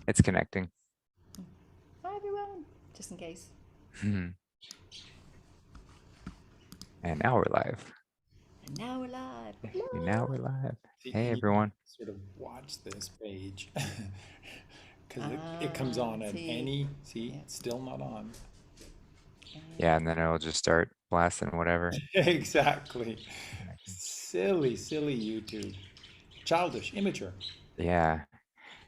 It's connecting. Hi everyone, just in case. And now we're live. And now we're live. Now we're live. See, Hey and you can everyone. sort of watch this page because it comes on at any, see, Yeah. it's still not on. Yeah, and then it'll just start blasting whatever. Exactly. Silly, silly YouTube. Childish, immature. Yeah.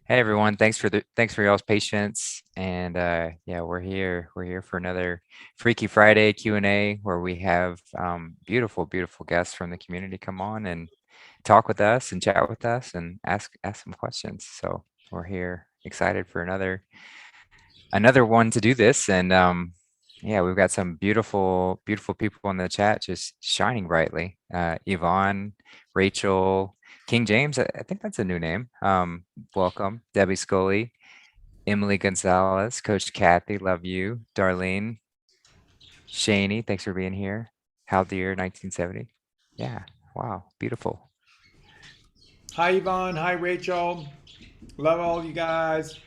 Hey everyone. Thanks for y'all's patience. And yeah, we're here. We're here for another Freaky Friday Q&A where we have beautiful, beautiful guests from the community come on and talk with us and chat with us and ask some questions. So we're here excited for another one to do this. And yeah, we've got some beautiful, beautiful people in the chat just shining brightly. Yvonne, Rachel, King James, I think that's a new name. Welcome. Debbie Scully, Emily Gonzalez, Coach Kathy, love you. Darlene, Shaney, thanks for being here. Hal Deer, 1970. Yeah, wow, beautiful. Hi, Yvonne. Hi, Rachel. Love all you guys.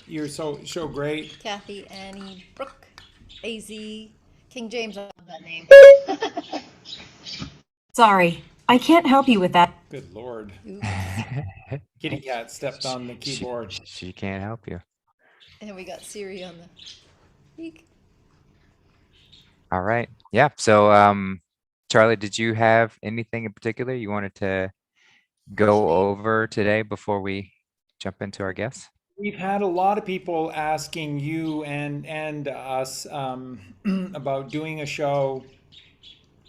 You're so great. Kathy, Annie, Brooke, AZ, King James. I love that name. Sorry, I can't help you with that. Good Lord. Oops. Kitty cat stepped on the keyboard. She can't help you. And we got Siri on the week. All right. Yeah. So, Charlie, did you have anything in particular you wanted to go over today before we jump into our guests? We've had a lot of people asking you and us about doing a show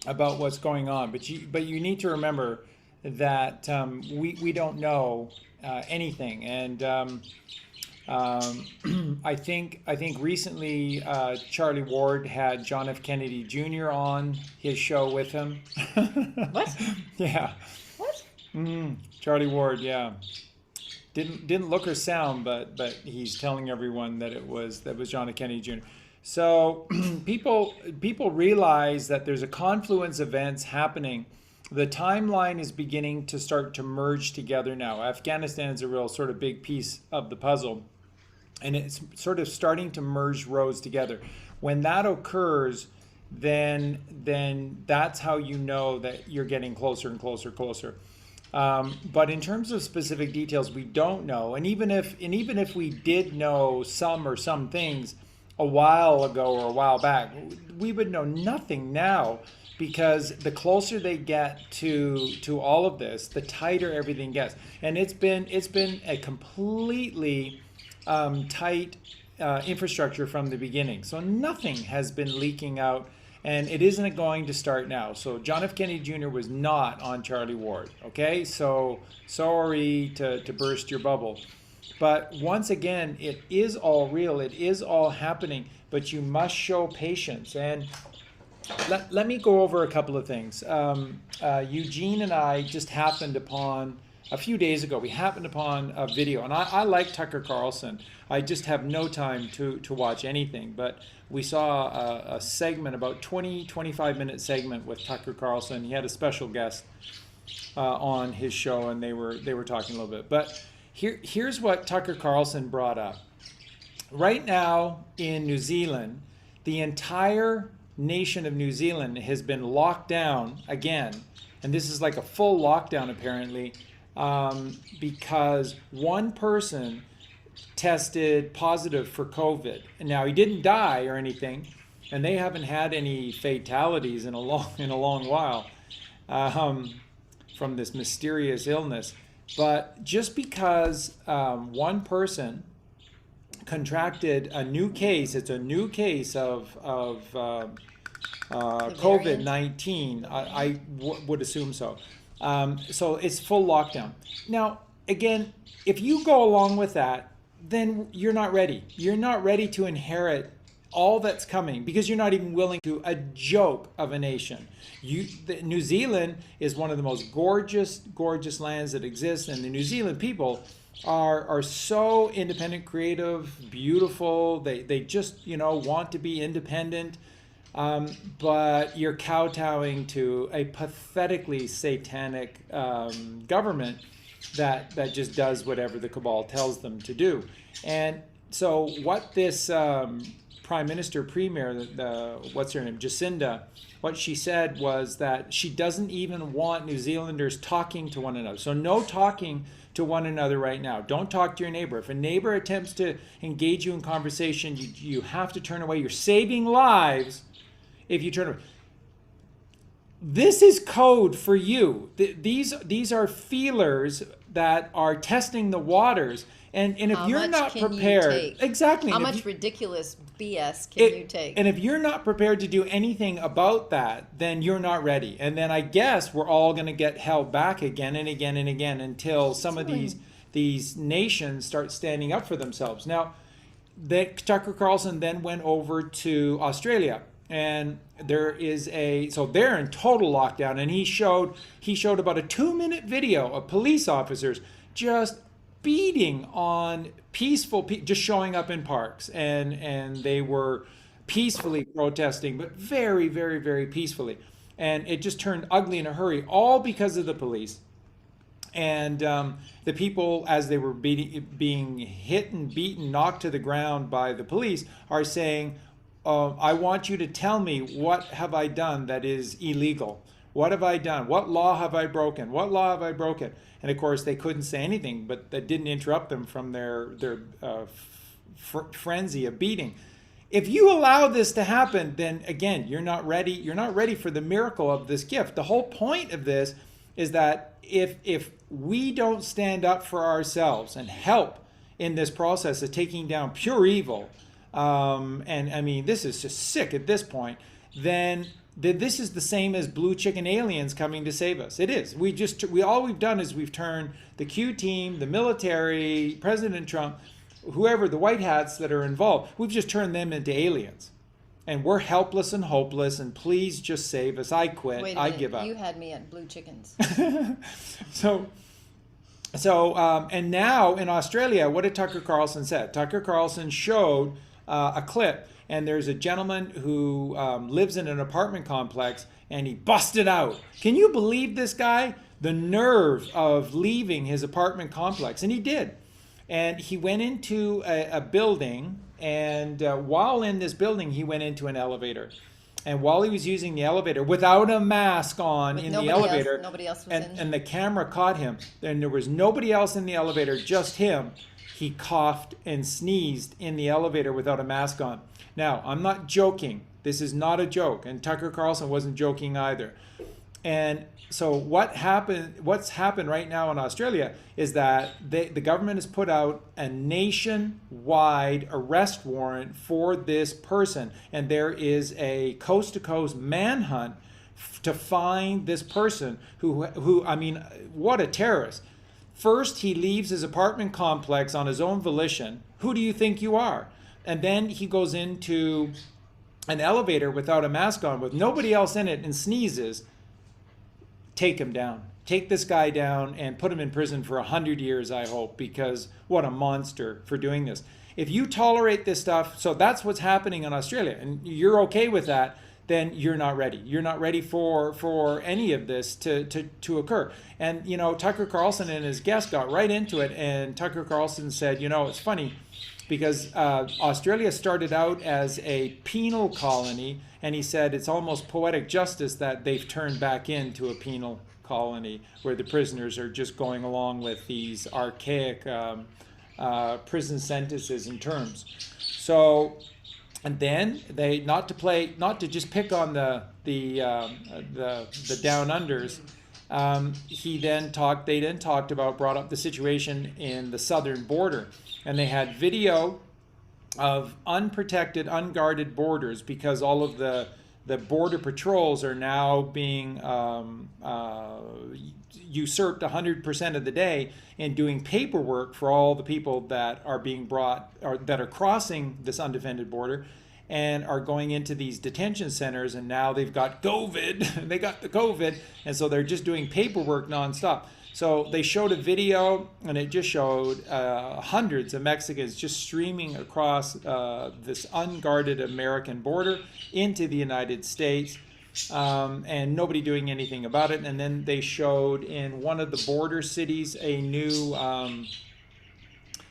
about what's going on, but you need to remember that we don't know anything, and I think recently Charlie Ward had John F. Kennedy Jr. on his show with him. What? Yeah, What? Charlie Ward. Yeah, didn't look or sound, but he's telling everyone that was John F. Kennedy Jr. So people realize that there's a confluence of events happening. The timeline is beginning to start to merge together now. Afghanistan is a real sort of big piece of the puzzle, and it's sort of starting to merge roads together. When that occurs, then that's how you know that you're getting closer and closer. But in terms of specific details, we don't know. And even if we did know some things a while ago or a while back, we would know nothing now, because the closer they get to all of this, the tighter everything gets. And it's been a completely tight infrastructure from the beginning. So nothing has been leaking out, and it isn't going to start now. So John F. Kennedy Jr. was not on Charlie Ward. Okay, so sorry to burst your bubble. But once again, it is all real. It is all happening, but you must show patience. And let me go over a couple of things. Eugene and I just happened upon, a few days ago, we happened upon a video. And I like Tucker Carlson. I just have no time to watch anything. But we saw a segment, about 25-minute segment with Tucker Carlson. He had a special guest on his show, and they were talking a little bit. But here's what Tucker Carlson brought up. Right now in New Zealand, the entire nation of New Zealand has been locked down again, and this is like a full lockdown apparently, because one person tested positive for COVID. And now he didn't die or anything, and they haven't had any fatalities in a long while from this mysterious illness. But just because one person contracted a new case, it's a new case of COVID-19. I would assume so. So it's full lockdown. Now, again, if you go along with that, then you're not ready. You're not ready to inherit all that's coming, because you're not even willing to a joke of a nation. New Zealand is one of the most gorgeous lands that exist, and the New Zealand people are so independent, creative, beautiful. They just want to be independent, but you're kowtowing to a pathetically satanic government that just does whatever the cabal tells them to do. And so what this Prime Minister, Premier, what's her name, Jacinda, what she said was that she doesn't even want New Zealanders talking to one another. So no talking to one another right now. Don't talk to your neighbor. If a neighbor attempts to engage you in conversation, you have to turn away. You're saving lives if you turn away. This is code for you. These are feelers that are testing the waters. And if How you're much not can you prepared, take? exactly. How and if much you- ridiculous BS can you take? And if you're not prepared to do anything about that, then you're not ready. And then I guess we're all going to get held back again and again and again until some of these nations start standing up for themselves. Now, Tucker Carlson then went over to Australia, and they're in total lockdown, and he showed about a 2-minute video of police officers just beating on peaceful people, just showing up in parks, and they were peacefully protesting, but very, very, very peacefully. And it just turned ugly in a hurry, all because of the police. And the people, as they were being hit and beaten, knocked to the ground by the police, are saying, I want you to tell me, what have I done that is illegal? What have I done? What law have I broken? What law have I broken? And of course, they couldn't say anything, but that didn't interrupt them from their frenzy of beating. If you allow this to happen, then again, you're not ready. You're not ready for the miracle of this gift. The whole point of this is that if we don't stand up for ourselves and help in this process of taking down pure evil, and I mean, this is just sick at this point, then this is the same as blue chicken aliens coming to save us. It is. All we've done is we've turned the Q team, the military, President Trump, whoever, the white hats that are involved, we've just turned them into aliens. And we're helpless and hopeless, and please just save us. I quit. Wait a I minute, give up. you had me at blue chickens. So, and now in Australia, what did Tucker Carlson say? Tucker Carlson showed a clip, and there's a gentleman who lives in an apartment complex, and he busted out. Can you believe this guy? The nerve of leaving his apartment complex, and he did. And he went into a building, and while in this building, he went into an elevator. And while he was using the elevator without a mask on in the elevator, nobody else was in. And the camera caught him, and there was nobody else in the elevator, just him. He coughed and sneezed in the elevator without a mask on. Now, I'm not joking. This is not a joke, and Tucker Carlson wasn't joking either. And so what's happened right now in Australia is that the government has put out a nationwide arrest warrant for this person. And there is a coast-to-coast manhunt to find this person who, I mean, what a terrorist. First, he leaves his apartment complex on his own volition. Who do you think you are? And then he goes into an elevator without a mask on with nobody else in it and sneezes. Take him down. Take this guy down and put him in prison for 100 years, I hope, because what a monster for doing this. If you tolerate this stuff, so that's what's happening in Australia, and you're okay with that, then you're not ready. You're not ready for any of this to occur. And, you know, Tucker Carlson and his guest got right into it, and Tucker Carlson said, you know, it's funny, because Australia started out as a penal colony, and he said it's almost poetic justice that they've turned back into a penal colony where the prisoners are just going along with these archaic prison sentences and terms. So, and then they not to just pick on the down unders. They then brought up the situation in the southern border, and they had video of unprotected, unguarded borders because all of the border patrols are now being usurped 100% of the day in doing paperwork for all the people that are being brought or that are crossing this undefended border and are going into these detention centers, and now they've got COVID. They got the COVID, and so they're just doing paperwork nonstop. So they showed a video, and it just showed hundreds of Mexicans just streaming across this unguarded American border into the United States, and nobody doing anything about it. And then they showed in one of the border cities a new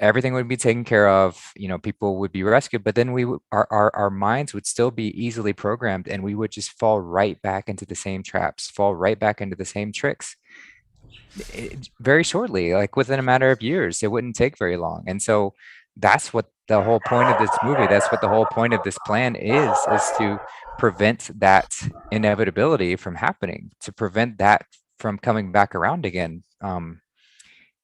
everything would be taken care of, people would be rescued, but then our minds would still be easily programmed, and we would just fall right back into the same traps, fall right back into the same tricks very shortly, like within a matter of years. It wouldn't take very long. And so that's what the whole point of this movie, that's what the whole point of this plan is to prevent that inevitability from happening, to prevent that from coming back around again.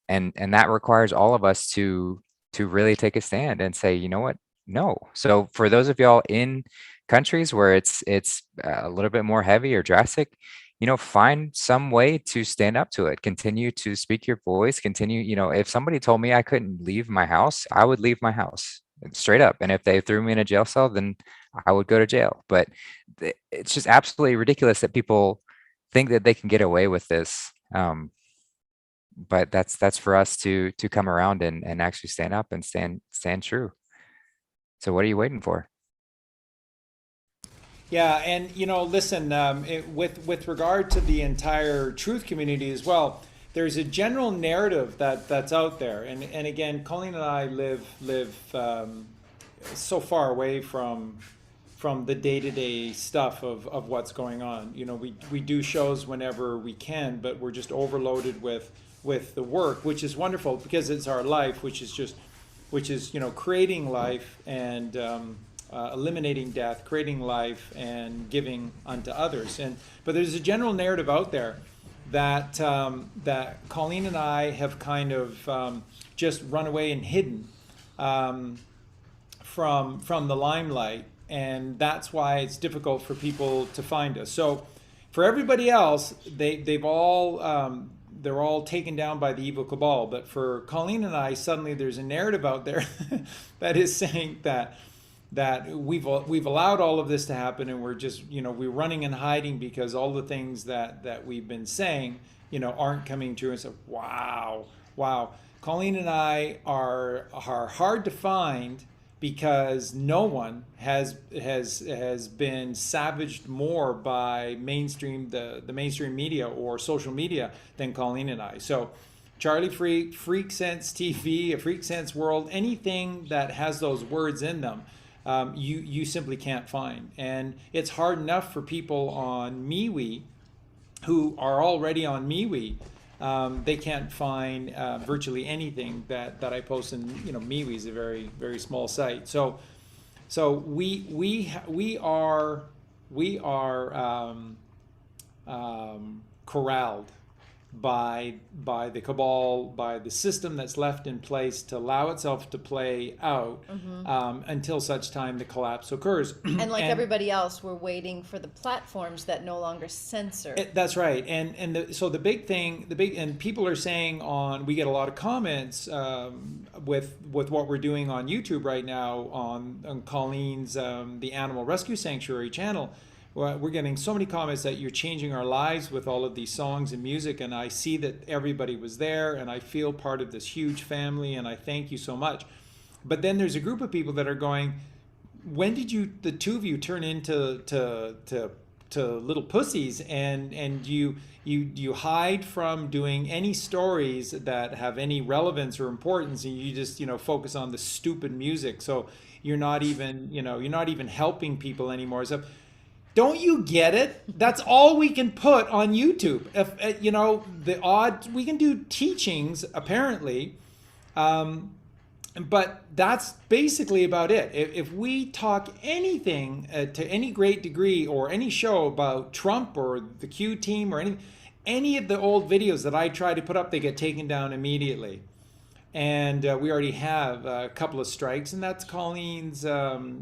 And that requires all of us to really take a stand and say, you know what, no. So for those of y'all in countries where it's a little bit more heavy or drastic, find some way to stand up to it, continue to speak your voice, continue. If somebody told me I couldn't leave my house, I would leave my house straight up. And if they threw me in a jail cell, then I would go to jail. But it's just absolutely ridiculous that people think that they can get away with this. But that's for us to come around and actually stand up and stand true. So what are you waiting for? Yeah, and listen, with regard to the entire truth community as well, there's a general narrative that's out there, and again, Colleen and I live so far away from the day-to-day stuff of what's going on. We do shows whenever we can, but we're just overloaded with the work, which is wonderful because it's our life, which is creating life and eliminating death, creating life, and giving unto others. But there's a general narrative out there that that Colleen and I have kind of just run away and hidden from the limelight, and that's why it's difficult for people to find us. So for everybody else, they're all taken down by the evil cabal. But for Colleen and I, suddenly there's a narrative out there that is saying that we've allowed all of this to happen, and we're just we're running and hiding because all the things that we've been saying aren't coming true. And so wow, Colleen and I are hard to find because no one has been savaged more by the mainstream media or social media than Colleen and I. So Charlie Freak, Freak Sense TV, a Freak Sense World, anything that has those words in them, you simply can't find. And it's hard enough for people on MeWe who are already on MeWe. They can't find virtually anything that I post, and MeWe is a very, very small site. So we are corralled by the cabal, by the system that's left in place to allow itself to play out until such time the collapse occurs. And like everybody else, we're waiting for the platforms that no longer censor. That's right. So the big thing, and people are saying we get a lot of comments with what we're doing on YouTube right now on Colleen's the Animal Rescue Sanctuary channel. We're getting so many comments that you're changing our lives with all of these songs and music, and I see that everybody was there, and I feel part of this huge family, and I thank you so much. But then there's a group of people that are going, when did the two of you turn into little pussies, and you hide from doing any stories that have any relevance or importance, and you just focus on the stupid music. So you're not even helping people anymore. So don't you get it? That's all we can put on YouTube. If the odds, we can do teachings apparently, but that's basically about it. If we talk anything to any great degree or any show about Trump or the Q team or any of the old videos that I try to put up, they get taken down immediately. And we already have a couple of strikes, and that's Colleen's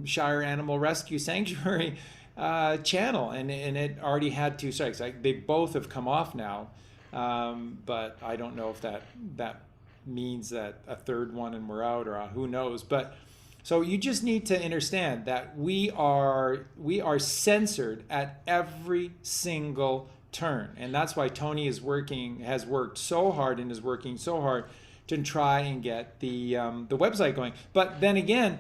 Shire Animal Rescue Sanctuary channel, and it already had 2 strikes. They both have come off now, but I don't know if that means that a third one and we're out, or who knows. But so you just need to understand that we are censored at every single turn, and that's why Tony has worked so hard and is working so hard to try and get the website going. But then again,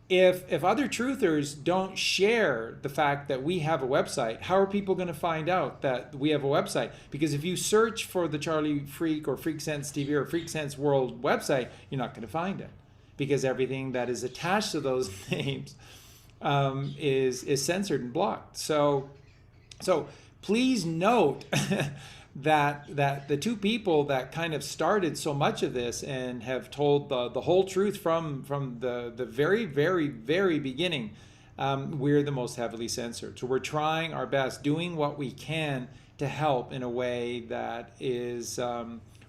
if other truthers don't share the fact that we have a website, how are people going to find out that we have a website? Because if you search for the Charlie Freak or Freak Sense TV or Freak Sense World website, you're not going to find it. because everything that is attached to those names is censored and blocked. So please note that the two people that kind of started so much of this and have told the whole truth from the very, very, very beginning, we're the most heavily censored. So we're trying our best, doing what we can to help in a way that is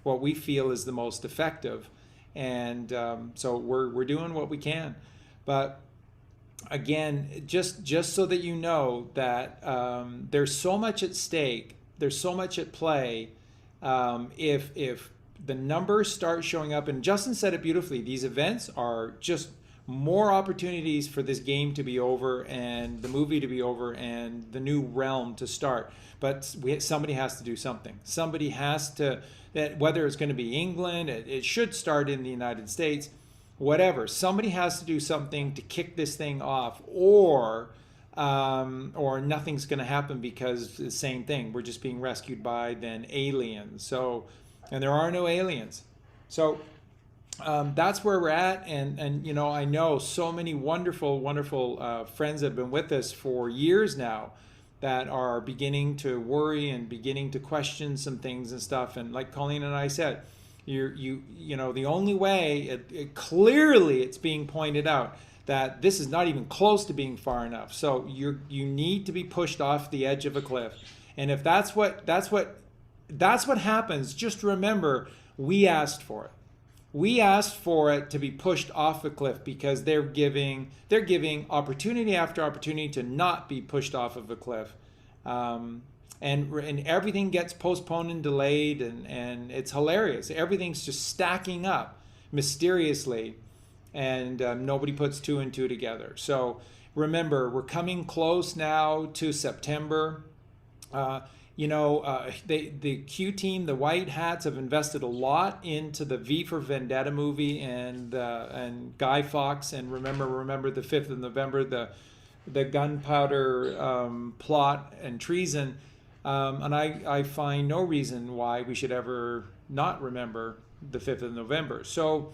what we feel is the most effective. And so we're doing what we can. But again, just so that you know that there's so much at stake, there's so much at play. If the numbers start showing up, and Justin said it beautifully, these events are just more opportunities for this game to be over and the movie to be over and the new realm to start. But somebody has to do something. Somebody has to, whether it's going to be England, it should start in the United States, whatever. Somebody has to do something to kick this thing off, or nothing's going to happen, because it's the same thing. We're just being rescued by then aliens. So, and there are no aliens. So that's where we're at. And you know, I know so many wonderful friends that have been with us for years now that are beginning to worry and beginning to question some things and stuff. And like Colleen and I said, you know, the only way, clearly it's being pointed out that this is not even close to being far enough. So you need to be pushed off the edge of a cliff. And if that's what happens, just remember, we asked for it. We asked for it to be pushed off a cliff, because they're giving opportunity after opportunity to not be pushed off of a cliff. And everything gets postponed and delayed, and it's hilarious. Everything's just stacking up mysteriously, and nobody puts two and two together. So remember, we're coming close now to September. The Q team, the White Hats, have invested a lot into the V for Vendetta movie and Guy Fawkes, and remember the 5th of November, the gunpowder plot and treason. And I find no reason why we should ever not remember the 5th of November. So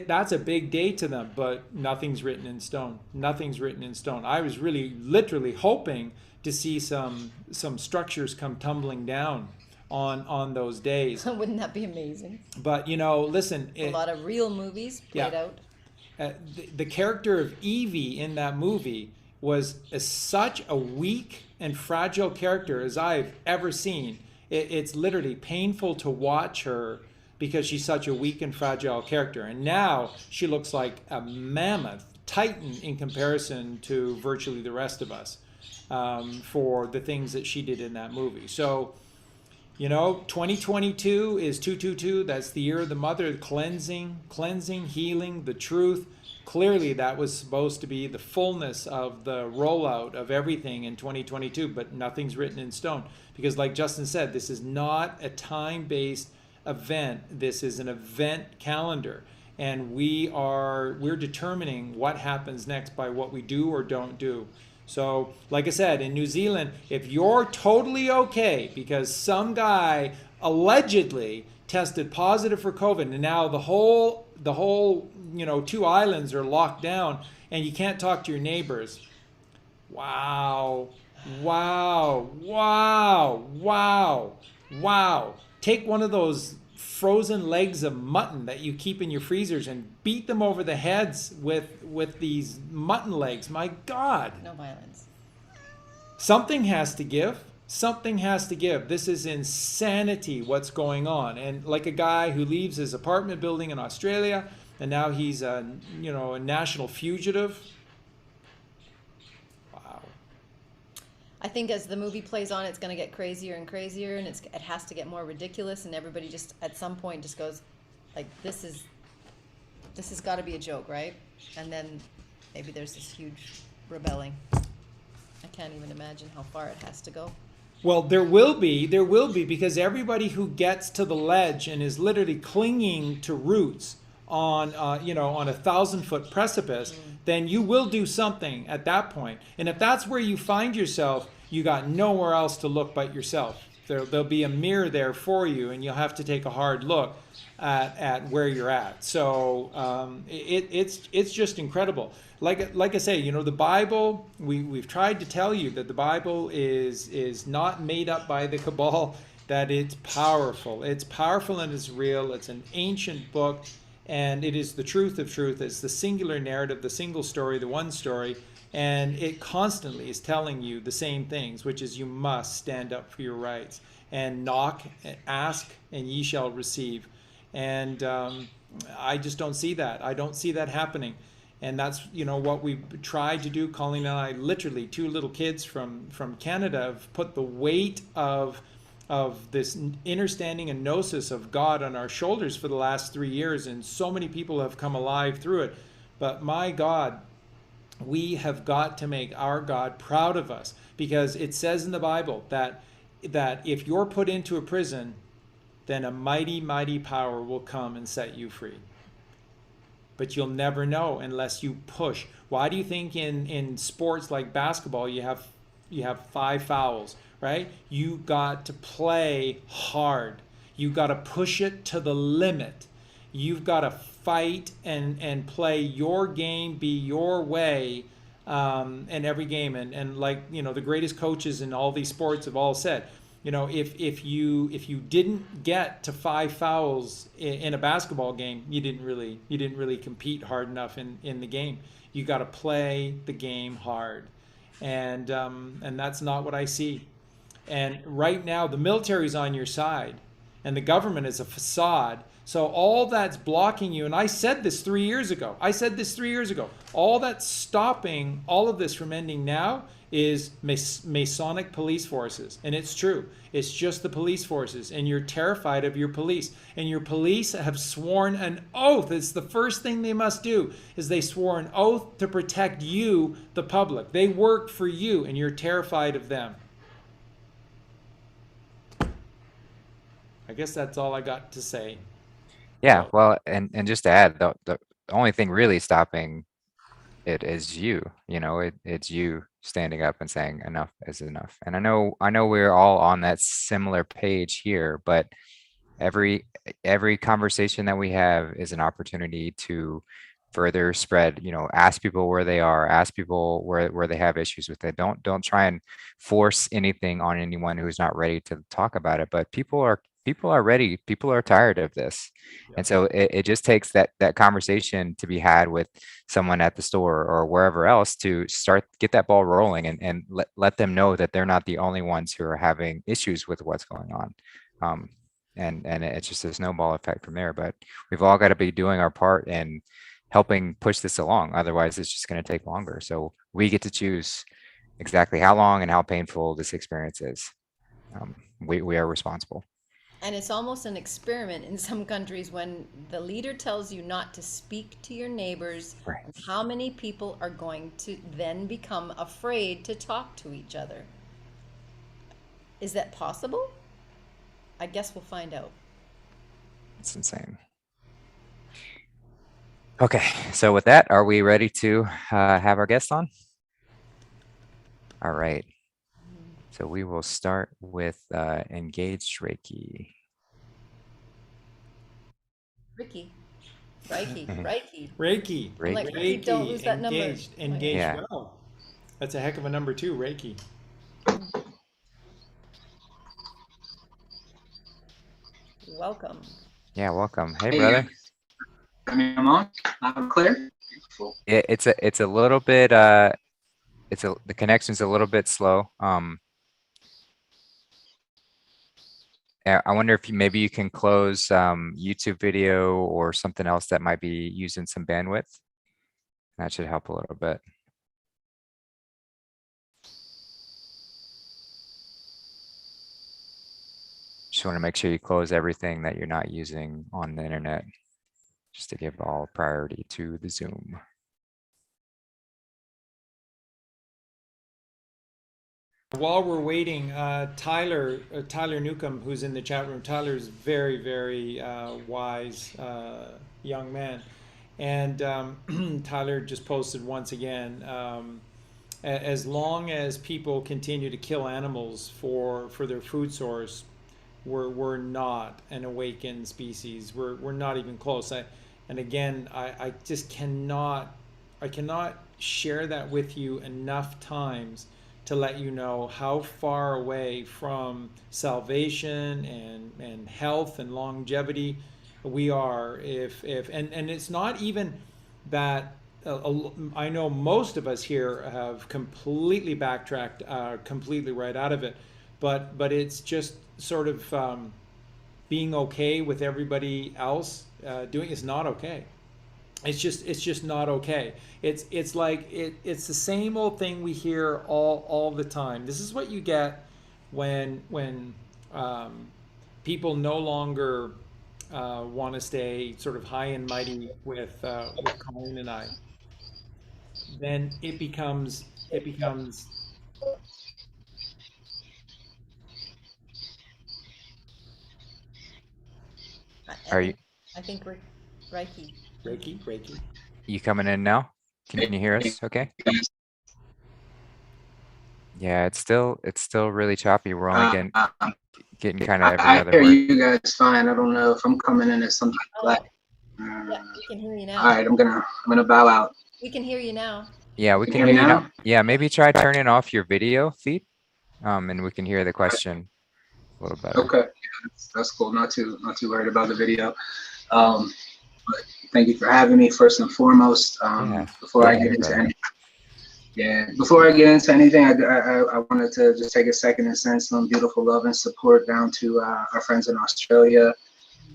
that's a big day to them, but nothing's written in stone. Nothing's written in stone. I was really literally hoping to see some structures come tumbling down on those days. Wouldn't that be amazing? But you know, listen, A lot of real movies played out. The character of Evie in that movie was such a weak and fragile character as I've ever seen. It's literally painful to watch her, because she's such a weak and fragile character. And now she looks like a mammoth titan in comparison to virtually the rest of us, for the things that she did in that movie. So, you know, 2022 is 222. That's the year of the mother, cleansing, healing, the truth. Clearly, that was supposed to be the fullness of the rollout of everything in 2022, but nothing's written in stone. Because like Justin said, this is not a time-based event. This is an event calendar. And we're determining what happens next by what we do or don't do. So, like I said, in New Zealand, if you're totally okay because some guy allegedly tested positive for COVID, and now the whole 2 islands are locked down and you can't talk to your neighbors. Wow. Take one of those frozen legs of mutton that you keep in your freezers and beat them over the heads with these mutton legs. My God. No violence. Something has to give. Something has to give. This is insanity what's going on. And like a guy who leaves his apartment building in Australia, and now he's a national fugitive. Wow. I think as the movie plays on, it's going to get crazier and crazier, and it has to get more ridiculous, and everybody just at some point just goes, like, this has got to be a joke, right? And then maybe there's this huge rebelling. I can't even imagine how far it has to go. Well, there will be, because everybody who gets to the ledge and is literally clinging to roots on a 1,000-foot precipice, then you will do something at that point. And if that's where you find yourself, you got nowhere else to look but yourself. There'll be a mirror there for you, and you'll have to take a hard look at where you're at. So it's just incredible. Like I say, you know, the Bible. We've tried to tell you that the Bible is not made up by the cabal. That it's powerful. It's powerful and it's real. It's an ancient book, and it is the truth of truth. It's the singular narrative, the single story, the one story. And it constantly is telling you the same things, which is you must stand up for your rights and knock, ask, and ye shall receive. And I just don't see that. I don't see that happening. And that's, you know, what we've tried to do. Colleen and I, literally, two little kids from Canada, have put the weight of this understanding and gnosis of God on our shoulders for the last 3 years, and so many people have come alive through it. But my God, we have got to make our God proud of us, because it says in the Bible that if you're put into a prison, then a mighty, mighty power will come and set you free. But you'll never know unless you push. Why do you think in sports like basketball you have 5 fouls, right? You got to play hard. You got to push it to the limit. You've got to fight and play your game, be your way, in every game. And like, you know, the greatest coaches in all these sports have all said, you know, if you didn't get to 5 fouls in a basketball game, you didn't really compete hard enough in the game. You got to play the game hard, and that's not what I see. And right now, the military's on your side, and the government is a facade. So all that's blocking you, and I said this 3 years ago. All that's stopping all of this from ending now is Masonic police forces. And it's true. It's just the police forces. And you're terrified of your police. And your police have sworn an oath. It's the first thing they must do, is they swore an oath to protect you, the public. They work for you, and you're terrified of them. I guess that's all I got to say. Yeah, well, and just to add, the only thing really stopping it is you. You know, it's you standing up and saying enough is enough. And I know we're all on that similar page here, but every conversation that we have is an opportunity to further spread, you know, ask people where they are, ask people where they have issues with it. Don't try and force anything on anyone who's not ready to talk about it. But people are ready. People are tired of this. And so it just takes that conversation to be had with someone at the store or wherever else to get that ball rolling, and let them know that they're not the only ones who are having issues with what's going on. And it's just a snowball effect from there. But we've all got to be doing our part in helping push this along. Otherwise, it's just going to take longer. So we get to choose exactly how long and how painful this experience is. We are responsible. And it's almost an experiment in some countries when the leader tells you not to speak to your neighbors. Right. How many people are going to then become afraid to talk to each other? Is that possible? I guess we'll find out. It's insane. Okay, so with that, are we ready to have our guest on? All right. So we will start with engaged Reiki. Reiki. Like, Reiki, don't lose that Engaged. number. Engaged. Yeah. Well, that's a heck of a number too, Reiki. Welcome. Yeah, welcome. Hey, Hey, brother. I mean, I'm on. I'm clear. Beautiful. It's a little bit the connection's a little bit slow. I wonder if maybe you can close YouTube video or something else that might be using some bandwidth. That should help a little bit. Just want to make sure you close everything that you're not using on the internet, just to give all priority to the Zoom. While we're waiting, Tyler Newcomb, who's in the chat room, Tyler's very, very wise young man. And Tyler just posted once again as long as people continue to kill animals for their food source, we're not an awakened species. We're not even close. And again, I just cannot share that with you enough times to let you know how far away from salvation and health and longevity we are. If and it's not even that. I know most of us here have completely backtracked, completely right out of it, but it's just sort of being okay with everybody else doing is not okay. It's just not okay. It's like it's the same old thing we hear all the time. This is what you get when people no longer want to stay sort of high and mighty with Colleen and I. Then it becomes I Are think I think we're Reiki. Reiki. you coming in now? Can you hear us? Okay. Yeah, it's still really choppy. We're only getting kind of every I other hear word. you guys fine. I don't know if I'm coming in as something like. Yeah, we can hear you All now. right, I'm gonna bow out. We can hear you now. Yeah, we Can can you hear hear you me now. now? Yeah, maybe try turning off your video feed, and we can hear the question a little better. Okay, yeah, that's cool. Not too worried about the video. Um, but thank you for having me first and foremost. Yeah, Before good I to get hear, into brother. any, yeah, before I get into anything, I wanted to just take a second and send some beautiful love and support down to our friends in Australia.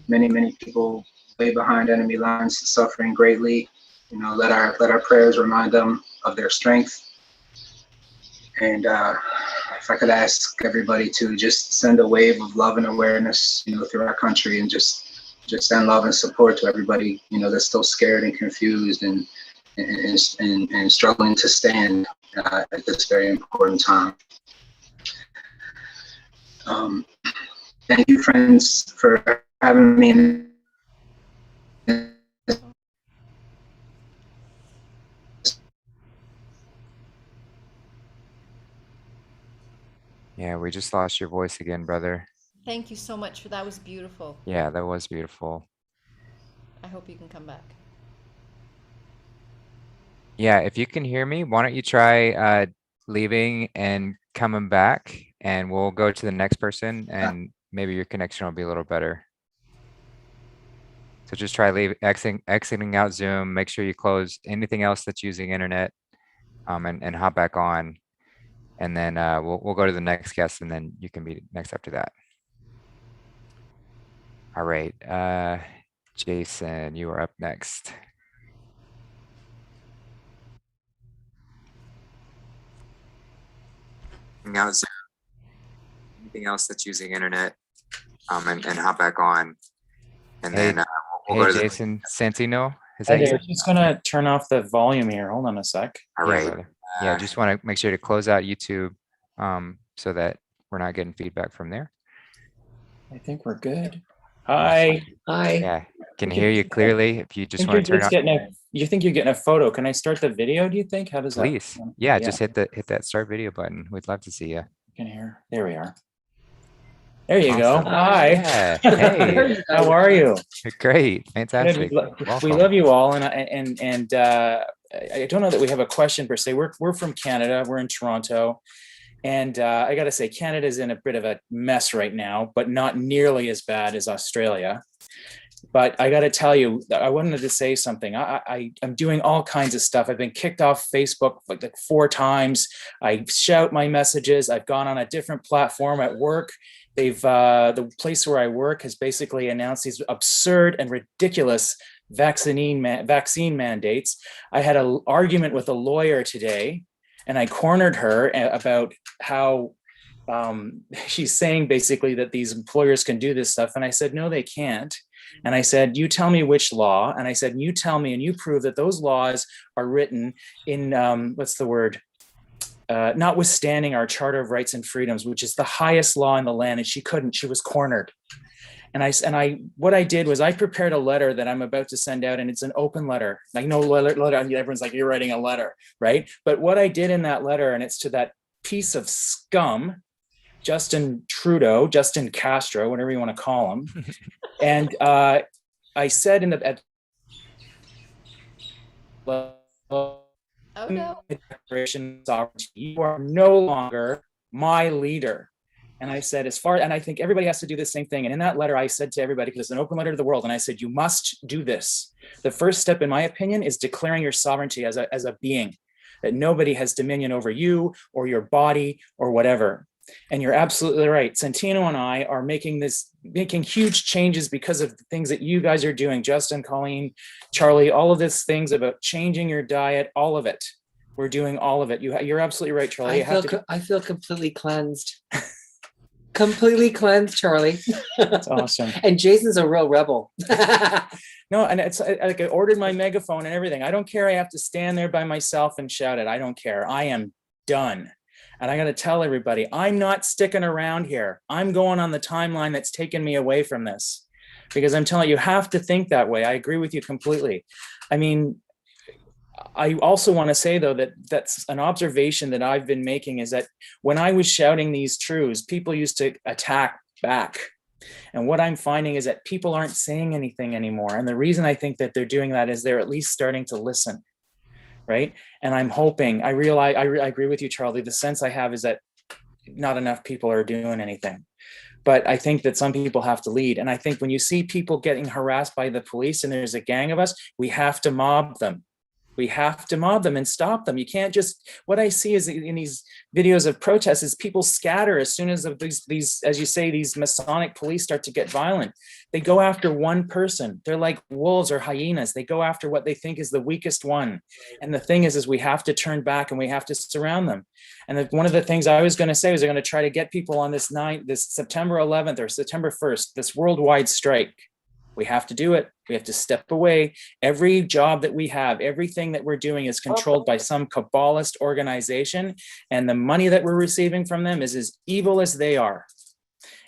Many people way behind enemy lines, suffering greatly. You know, let our prayers remind them of their strength. And if I could ask everybody to just send a wave of love and awareness, you know, through our country, and just send love and support to everybody, you know, that's still scared and confused and struggling to stand at this very important time. Um, Thank you, friends, for having me. Yeah, we just lost your voice again, brother. Thank you so much for that. Was beautiful. Yeah, that was beautiful. I hope you can come back. Yeah, if you can hear me, why don't you try leaving and coming back, and we'll go to the next person, and maybe your connection will be a little better. So just try exiting out Zoom. Make sure you close anything else that's using internet, and hop back on, and then we'll go to the next guest, and then you can be next after that. All right, Jason, you are up next. Out Zoom, anything else that's using internet, and hop back on, and Hey, then we'll hey, go to the Jason. Santino. Is Hi that you? there. Just gonna turn off the volume here. Hold on a sec. All Yeah, right. brother. Yeah, just want to make sure to close out YouTube, so that we're not getting feedback from there. I think we're good. Hi. Hi. Yeah, can hear you clearly. If you just want to turn on, You think you're getting a photo? Can I start the video? Do you think? How does that? please. Yeah, just hit that start video button. We'd love to see you. Can hear. There we are. There you go. Awesome. Hi. Yeah. Hey. How are you? Great. Fantastic. We Welcome. love you all, and I don't know that we have a question per se. We're from Canada. We're in Toronto, and I got to say, Canada's in a bit of a mess right now, but not nearly as bad as Australia. But I got to tell you, I wanted to say something. I'm doing all kinds of stuff. I've been kicked off Facebook like 4 times. I shout my messages. I've gone on a different platform at work. They've the place where I work has basically announced these absurd and ridiculous vaccine mandates. I had an argument with a lawyer today, and I cornered her about how she's saying basically that these employers can do this stuff. And I said, no, they can't. And I said, you tell me which law. And I said, you tell me and you prove that those laws are written in, what's the word? Notwithstanding our Charter of Rights and Freedoms, which is the highest law in the land. And she couldn't, she was cornered. what I did was I prepared a letter that I'm about to send out, and it's an open letter. Like, no letter, everyone's like, you're writing a letter, right? But what I did in that letter, and it's to that piece of scum, Justin Trudeau, Justin Castro, whatever you want to call him. And I said in the Declaration of Sovereignty, you are no longer my leader. And I said, and I think everybody has to do the same thing. And in that letter, I said to everybody, because it's an open letter to the world, and I said, you must do this. The first step, in my opinion, is declaring your sovereignty as a being, that nobody has dominion over you or your body or whatever. And you're absolutely right. Santino and I are making huge changes because of the things that you guys are doing. Justin, Colleen, Charlie, all of these things about changing your diet, all of it. We're doing all of it. You're absolutely right, Charlie. I feel completely cleansed. Completely cleansed, Charlie. That's awesome. And Jason's a real rebel. No, and it's like, I ordered my megaphone and everything. I don't care. I have to stand there by myself and shout it. I don't care. I am done. And I got to tell everybody, I'm not sticking around here. I'm going on the timeline that's taken me away from this, because I'm telling you, have to think that way. I agree with you completely. I mean, I also want to say, though, that's an observation that I've been making, is that when I was shouting these truths, people used to attack back. And what I'm finding is that people aren't saying anything anymore. And the reason I think that they're doing that is they're at least starting to listen. Right. And I'm hoping, I realize, I agree with you, Charlie. The sense I have is that not enough people are doing anything. But I think that some people have to lead. And I think when you see people getting harassed by the police and there's a gang of us, we have to mob them. We have to mob them and stop them. You can't just, what I see is in these videos of protests is people scatter as soon as these, as you say, these Masonic police start to get violent. They go after one person. They're like wolves or hyenas. They go after what they think is the weakest one. And the thing is we have to turn back and we have to surround them. And one of the things I was going to say was they're going to try to get people on this September 11th or September 1st, this worldwide strike. We have to do it. We have to step away. Every job that we have, everything that we're doing is controlled by some Kabbalist organization. And the money that we're receiving from them is as evil as they are.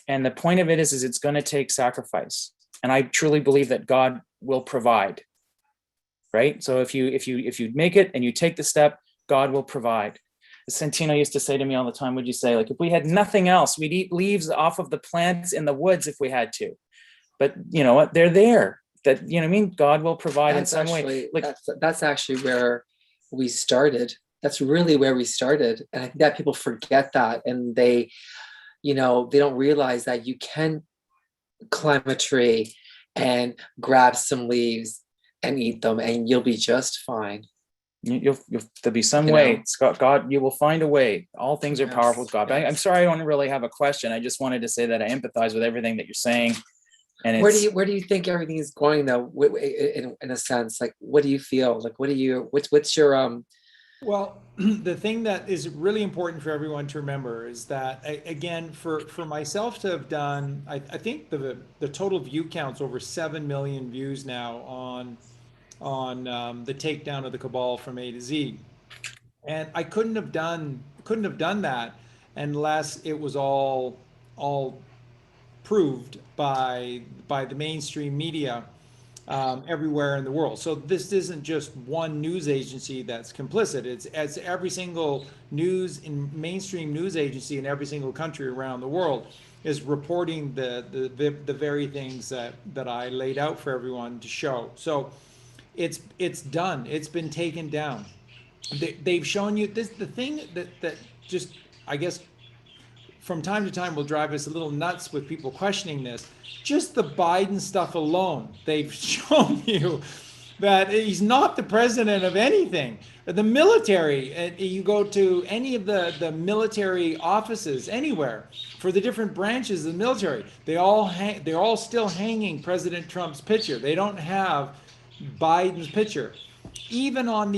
And the point of it is it's going to take sacrifice. And I truly believe that God will provide. Right? So if you make it and you take the step, God will provide. Santino used to say to me all the time, would you say, like, if we had nothing else, we'd eat leaves off of the plants in the woods if we had to. But you know what? They're there. That, you know what I mean? God will provide in some way. Like, that's actually where we started. That's really where we started. And I think that people forget that, and they don't realize that you can climb a tree and grab some leaves and eat them, and you'll be just fine. There'll be some way. God, you will find a way. All things are powerful with God. But I'm sorry, I don't really have a question. I just wanted to say that I empathize with everything that you're saying. And where do you think everything is going, though? In a sense, like, what do you feel? Like, what's your Well, the thing that is really important for everyone to remember is that, again, for myself to have done, I think the total view count's over 7 million views now on the takedown of the cabal from A to Z, and I couldn't have done that unless it was all proved by the mainstream media everywhere in the world. So this isn't just one news agency that's complicit. It's every single mainstream news agency in every single country around the world is reporting the very things that I laid out for everyone to show. So it's done. It's been taken down. They've shown you this. The thing that just, I guess, from time to time will drive us a little nuts with people questioning this. Just the Biden stuff alone, they've shown you that he's not the president of anything. The military, you go to any of the military offices anywhere for the different branches of the military, they're all still hanging President Trump's picture. They don't have Biden's picture. Even on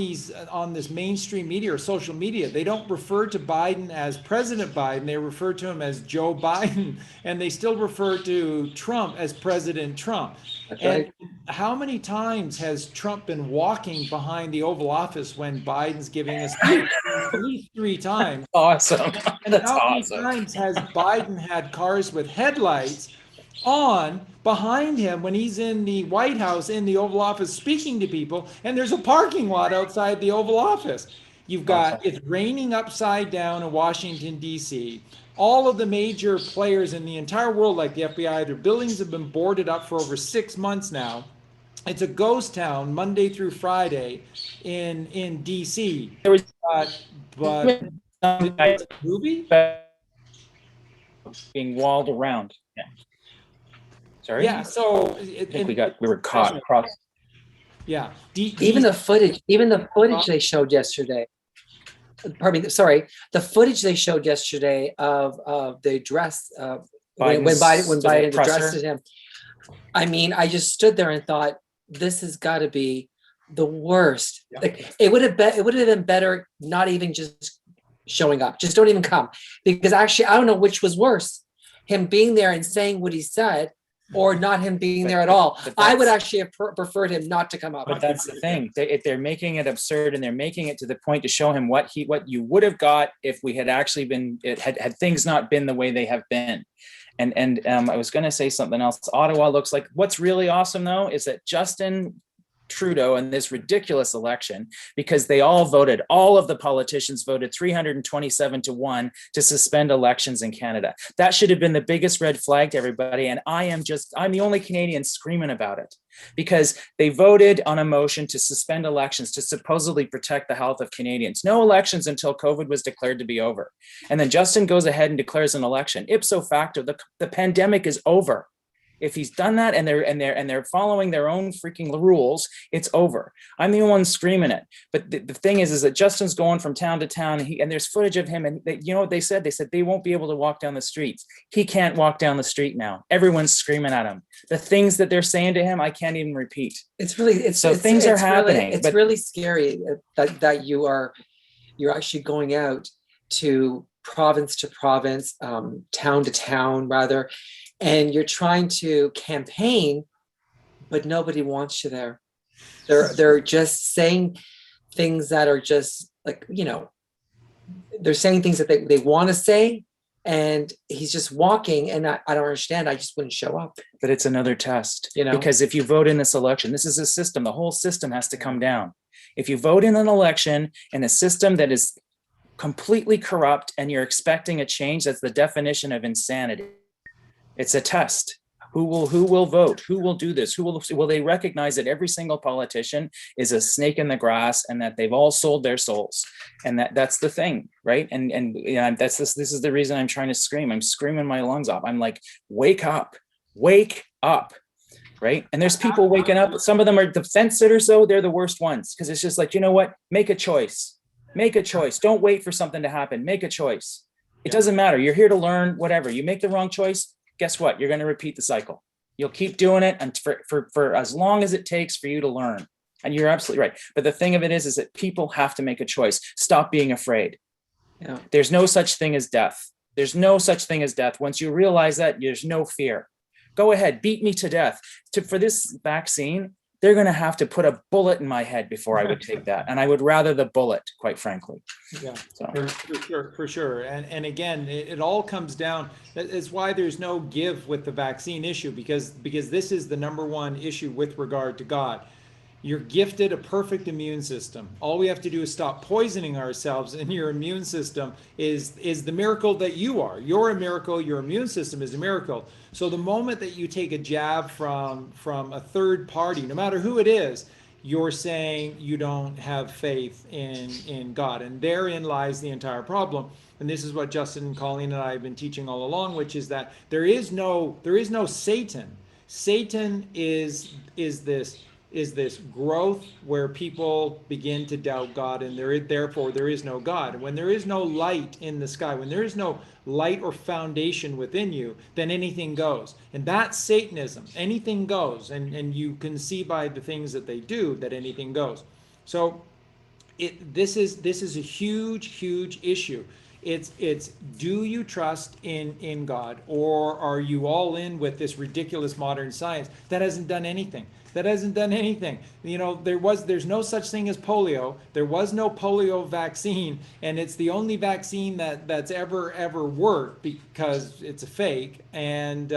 this mainstream media or social media, they don't refer to Biden as President Biden. They refer to him as Joe Biden, and they still refer to Trump as President Trump. That's and right. How many times has Trump been walking behind the Oval Office when Biden's giving us at least 3 times? Awesome. And That's how many awesome. times has Biden had cars with headlights on behind him when he's in the White House, in the Oval Office, speaking to people, and there's a parking lot outside the Oval Office. You've got, it's raining upside down in Washington, D.C. All of the major players in the entire world, like the FBI, their buildings have been boarded up for over 6 months now. It's a ghost town Monday through Friday in DC. There was but some guys movie? being walled around. Yeah. Sorry. Yeah. So I think we were caught across. Yeah. Even the footage they showed yesterday. Pardon me. Sorry, the footage they showed yesterday of the address when Biden addressed him. I mean, I just stood there and thought, this has got to be the worst. Yeah. Like, it would have been better not even just showing up. Just don't even come, because actually I don't know which was worse, him being there and saying what he said, or not him being there at all. I would actually have preferred him not to come up. But that's the thing. They're making it absurd, and they're making it to the point to show him what you would have got if we had actually been, had things not been the way they have been. And I was going to say something else. Ottawa looks like, what's really awesome though is that Justin Trudeau in this ridiculous election, because they all of the politicians voted 327-1 to suspend elections in Canada. That should have been the biggest red flag to everybody. And I'm the only Canadian screaming about it, because they voted on a motion to suspend elections to supposedly protect the health of Canadians. No elections until COVID was declared to be over. And then Justin goes ahead and declares an election. Ipso facto, the pandemic is over. If he's done that and they're following their own freaking rules, it's over. I'm the one screaming it. But the thing is that Justin's going from town to town, and there's footage of him, and you know what they said? They said they won't be able to walk down the streets. He can't walk down the street now. Everyone's screaming at him. The things that they're saying to him, I can't even repeat. Things are happening. It's really scary that you're actually going out to province, town to town rather, and you're trying to campaign, but nobody wants you there. They're just saying things that are just like, they're saying things that they want to say, and he's just walking, and I don't understand. I just wouldn't show up. But it's another test, because if you vote in this election, this is a system. The whole system has to come down. If you vote in an election in a system that is completely corrupt and you're expecting a change, that's the definition of insanity. It's a test. Who will vote? Who will do this? Will they recognize that every single politician is a snake in the grass, and that they've all sold their souls? And that's the thing, right? And this is the reason I'm trying to scream. I'm screaming my lungs off. I'm like, wake up, right? And there's people waking up. Some of them are the fence sitters, though. They're the worst ones, because it's just like, you know what? Make a choice. Don't wait for something to happen. Make a choice. It doesn't matter. You're here to learn. Whatever. You make the wrong choice, guess what? You're going to repeat the cycle. You'll keep doing it, and for as long as it takes for you to learn. And you're absolutely right. But the thing of it is that people have to make a choice. Stop being afraid. Yeah. There's no such thing as death. There's no such thing as death. Once you realize that, there's no fear. Go ahead, beat me to death. For this vaccine, they're going to have to put a bullet in my head before I would take that. And I would rather the bullet, quite frankly. Yeah, for sure. And again, it all comes down, it's why there's no give with the vaccine issue, because this is the number one issue with regard to God. You're gifted a perfect immune system. All we have to do is stop poisoning ourselves, and your immune system is the miracle that you are. You're a miracle. Your immune system is a miracle. So the moment that you take a jab from a third party, no matter who it is, you're saying you don't have faith in God. And therein lies the entire problem. And this is what Justin and Colleen and I have been teaching all along, which is that there is no Satan. Satan is this growth where people begin to doubt God, and therefore there is no God. When there is no light in the sky, when there is no light or foundation within you, then anything goes. And that's Satanism. Anything goes. And you can see by the things that they do that anything goes. So this is a huge issue. It's do you trust in God, or are you all in with this ridiculous modern science that hasn't done anything? There's no such thing as polio. There was no polio vaccine, and it's the only vaccine that's ever worked, because it's a fake. And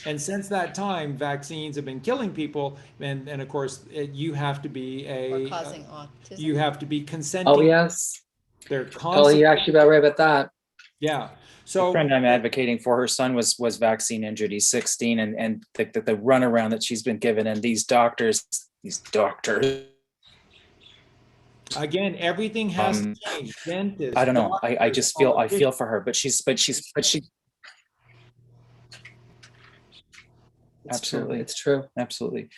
And since that time, vaccines have been killing people, and of course, you have to be Or causing autism. you have to be Oh consenting. yes, They're Colleen, constantly, you're actually about right about that. yeah. The So friend I'm advocating for, her son was vaccine injured. He's 16, and the runaround that she's been given, and these doctors. again, everything has to change. Dentists, I don't know. I doctors, just feel politicians. for her, but she absolutely, It's true. absolutely.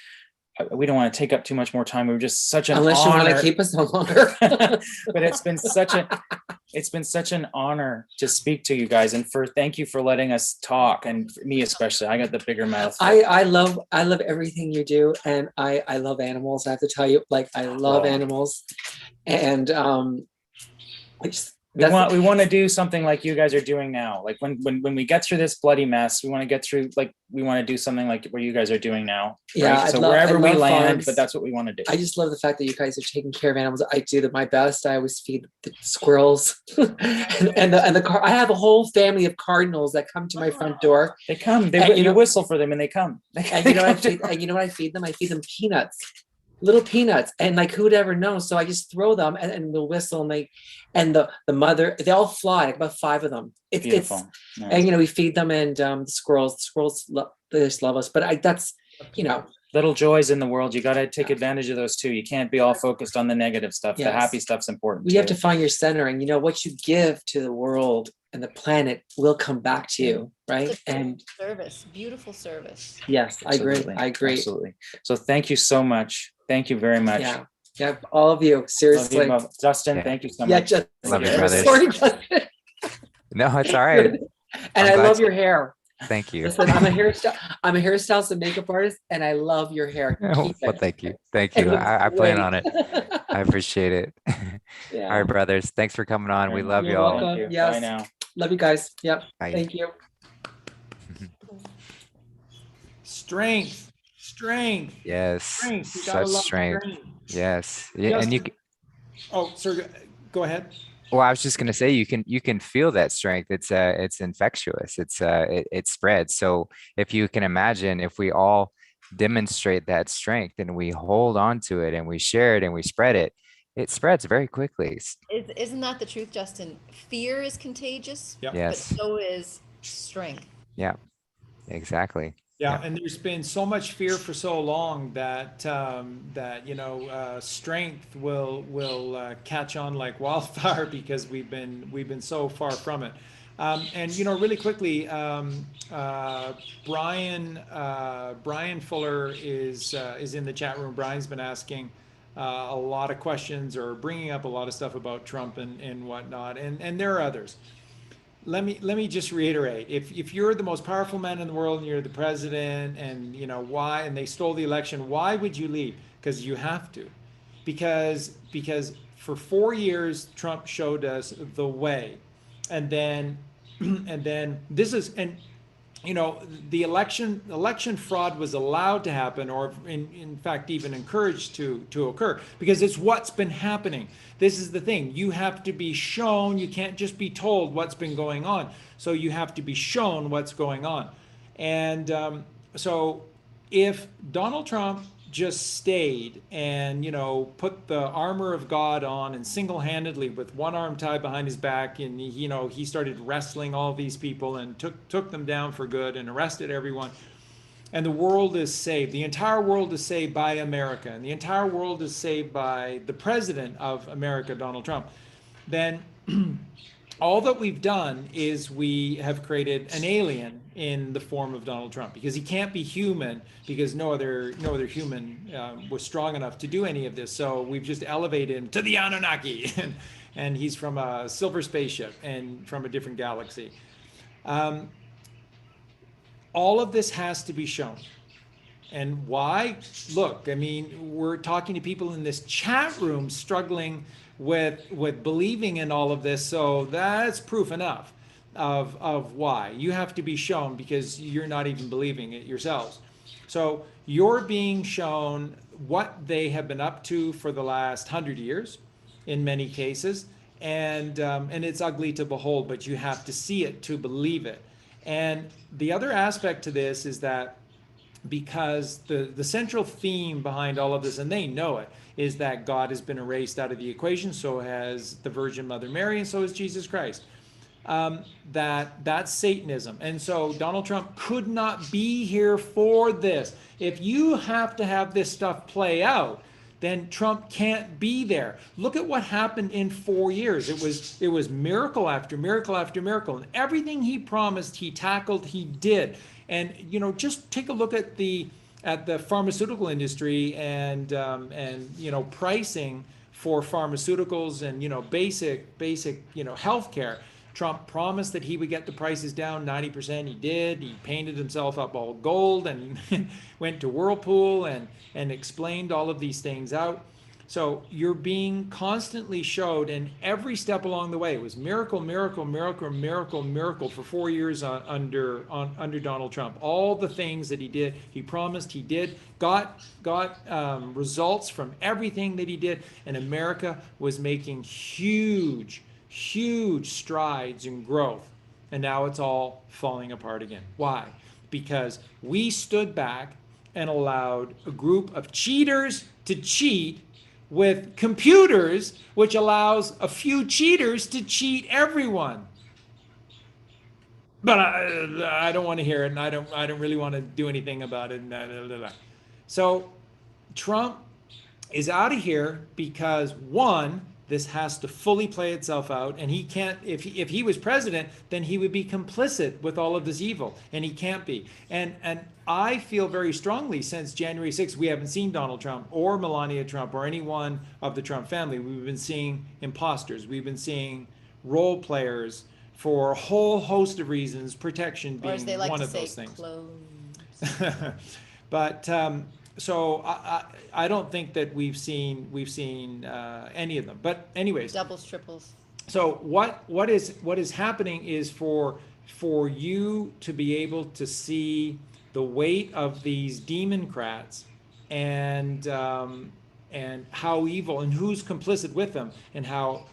We don't want to take up too much more time. We were just such an Unless you want honor. to keep us no longer. But it's been such an honor to speak to you guys, and thank you for letting us talk, and for me especially. I got the bigger mouth. I love everything you do, and I love animals. I have to tell you, like I love animals, and I just we want to do something like you guys are doing now. Like when we get through this bloody mess, we want to do something like what you guys are doing now. Yeah, right? So wherever we land, but that's what we want to do. I just love the fact that you guys are taking care of animals. I do my best. I always feed the squirrels and the I have a whole family of cardinals that come to my front door. They come. You whistle for them, and they come. And you know what I feed? And you know what I feed them? I feed them peanuts, little peanuts, and like who'd ever know? So I just throw them, and they'll whistle, and the mother, they all fly, like about 5 of them. It's beautiful. Nice. And we feed them, and the squirrels they just love us. But that's little joys in the world. You got to take advantage of those too. You can't be all focused on the negative stuff. Yes. The happy stuff's important. You have to find your center, and what you give to the world and the planet will come back to you, right? And service, beautiful service. Yes, absolutely. I agree. Absolutely. So thank you so much. Thank you very much. Yeah, all of you. Seriously, Justin, thank you so much. Yeah, just Love you, brothers. sorry, Justin. No, it's all right. And I love your hair. Thank you. Listen, I'm a hairstylist and makeup artist, and I love your hair. Well, thank you. Thank you. I plan on it. I appreciate it. Yeah. All right, brothers. Thanks for coming on. We love You're y'all. welcome. You. Yes. Bye now. Love you guys. Yep. Bye. Thank you. Strength. Yes. Strength. You gotta Such love strength. Yes. Yeah, and Justin. Oh, sir, go ahead. well, I was just gonna say you can feel that strength. It's infectious. It spreads. So if you can imagine, if we all demonstrate that strength and we hold on to it and we share it and we spread it, it spreads very quickly. Isn't that the truth, Justin? Fear is contagious, Yep. but Yes. so is strength. Yeah. Exactly. Yeah, Yeah. and there's been so much fear for so long that strength will catch on like wildfire because we've been so far from it. And really quickly, Brian Fuller is in the chat room. Brian's been asking a lot of questions or bringing up a lot of stuff about Trump and whatnot, and there are others. Let me just reiterate: if you're the most powerful man in the world and you're the president, and why, and they stole the election, why would you leave? Because you have to, because for 4 years Trump showed us the way, and then this is the election fraud was allowed to happen, or in fact even encouraged to occur, because it's what's been happening. This is the thing. You have to be shown. You can't just be told what's been going on. So you have to be shown what's going on. And so if Donald Trump just stayed and put the armor of God on and single-handedly with one arm tied behind his back, and he started wrestling all these people and took them down for good and arrested everyone, and the world is saved, the entire world is saved by America, and the entire world is saved by the president of America, Donald Trump, then all that we've done is we have created an alien in the form of Donald Trump, because he can't be human, because no other human was strong enough to do any of this. So we've just elevated him to the Anunnaki, and he's from a silver spaceship and from a different galaxy. All of this has to be shown. And why? Look, I mean, we're talking to people in this chat room struggling with believing in all of this, so that's proof enough of why. You have to be shown, because you're not even believing it yourselves. So you're being shown what they have been up to for the last 100 years, in many cases, and it's ugly to behold, but you have to see it to believe it. And the other aspect to this is that because the central theme behind all of this, and they know it, is that God has been erased out of the equation, so has the Virgin Mother Mary, and so has Jesus Christ. That's Satanism. And so Donald Trump could not be here for this. If you have to have this stuff play out, then Trump can't be there. Look at what happened in 4 years. It was miracle after miracle after miracle, and everything he promised, he tackled, he did. And just take a look at the pharmaceutical industry and pricing for pharmaceuticals and basic healthcare. Trump promised that he would get the prices down 90%. He did. He painted himself up all gold and went to Whirlpool and explained all of these things out. So you're being constantly showed, and every step along the way, it was miracle, miracle, miracle, miracle, miracle for 4 years under Donald Trump. All the things that he did, he promised, he did, got results from everything that he did, and America was making huge strides in growth. And now it's all falling apart again. Why? Because we stood back and allowed a group of cheaters to cheat with computers, which allows a few cheaters to cheat everyone. But I don't want to hear it, and I don't really want to do anything about it. So Trump is out of here because, one, this has to fully play itself out, and he can't. If he was president, then he would be complicit with all of this evil, and he can't be. And I feel very strongly, since January 6th, we haven't seen Donald Trump or Melania Trump or anyone of the Trump family. We've been seeing imposters. We've been seeing role players for a whole host of reasons, protection being or as they like one to of say, those things. clones. But so I don't think that we've seen any of them. But anyways, Doubles, triples. so what is happening is for you to be able to see the weight of these democrats and how evil and who's complicit with them, and how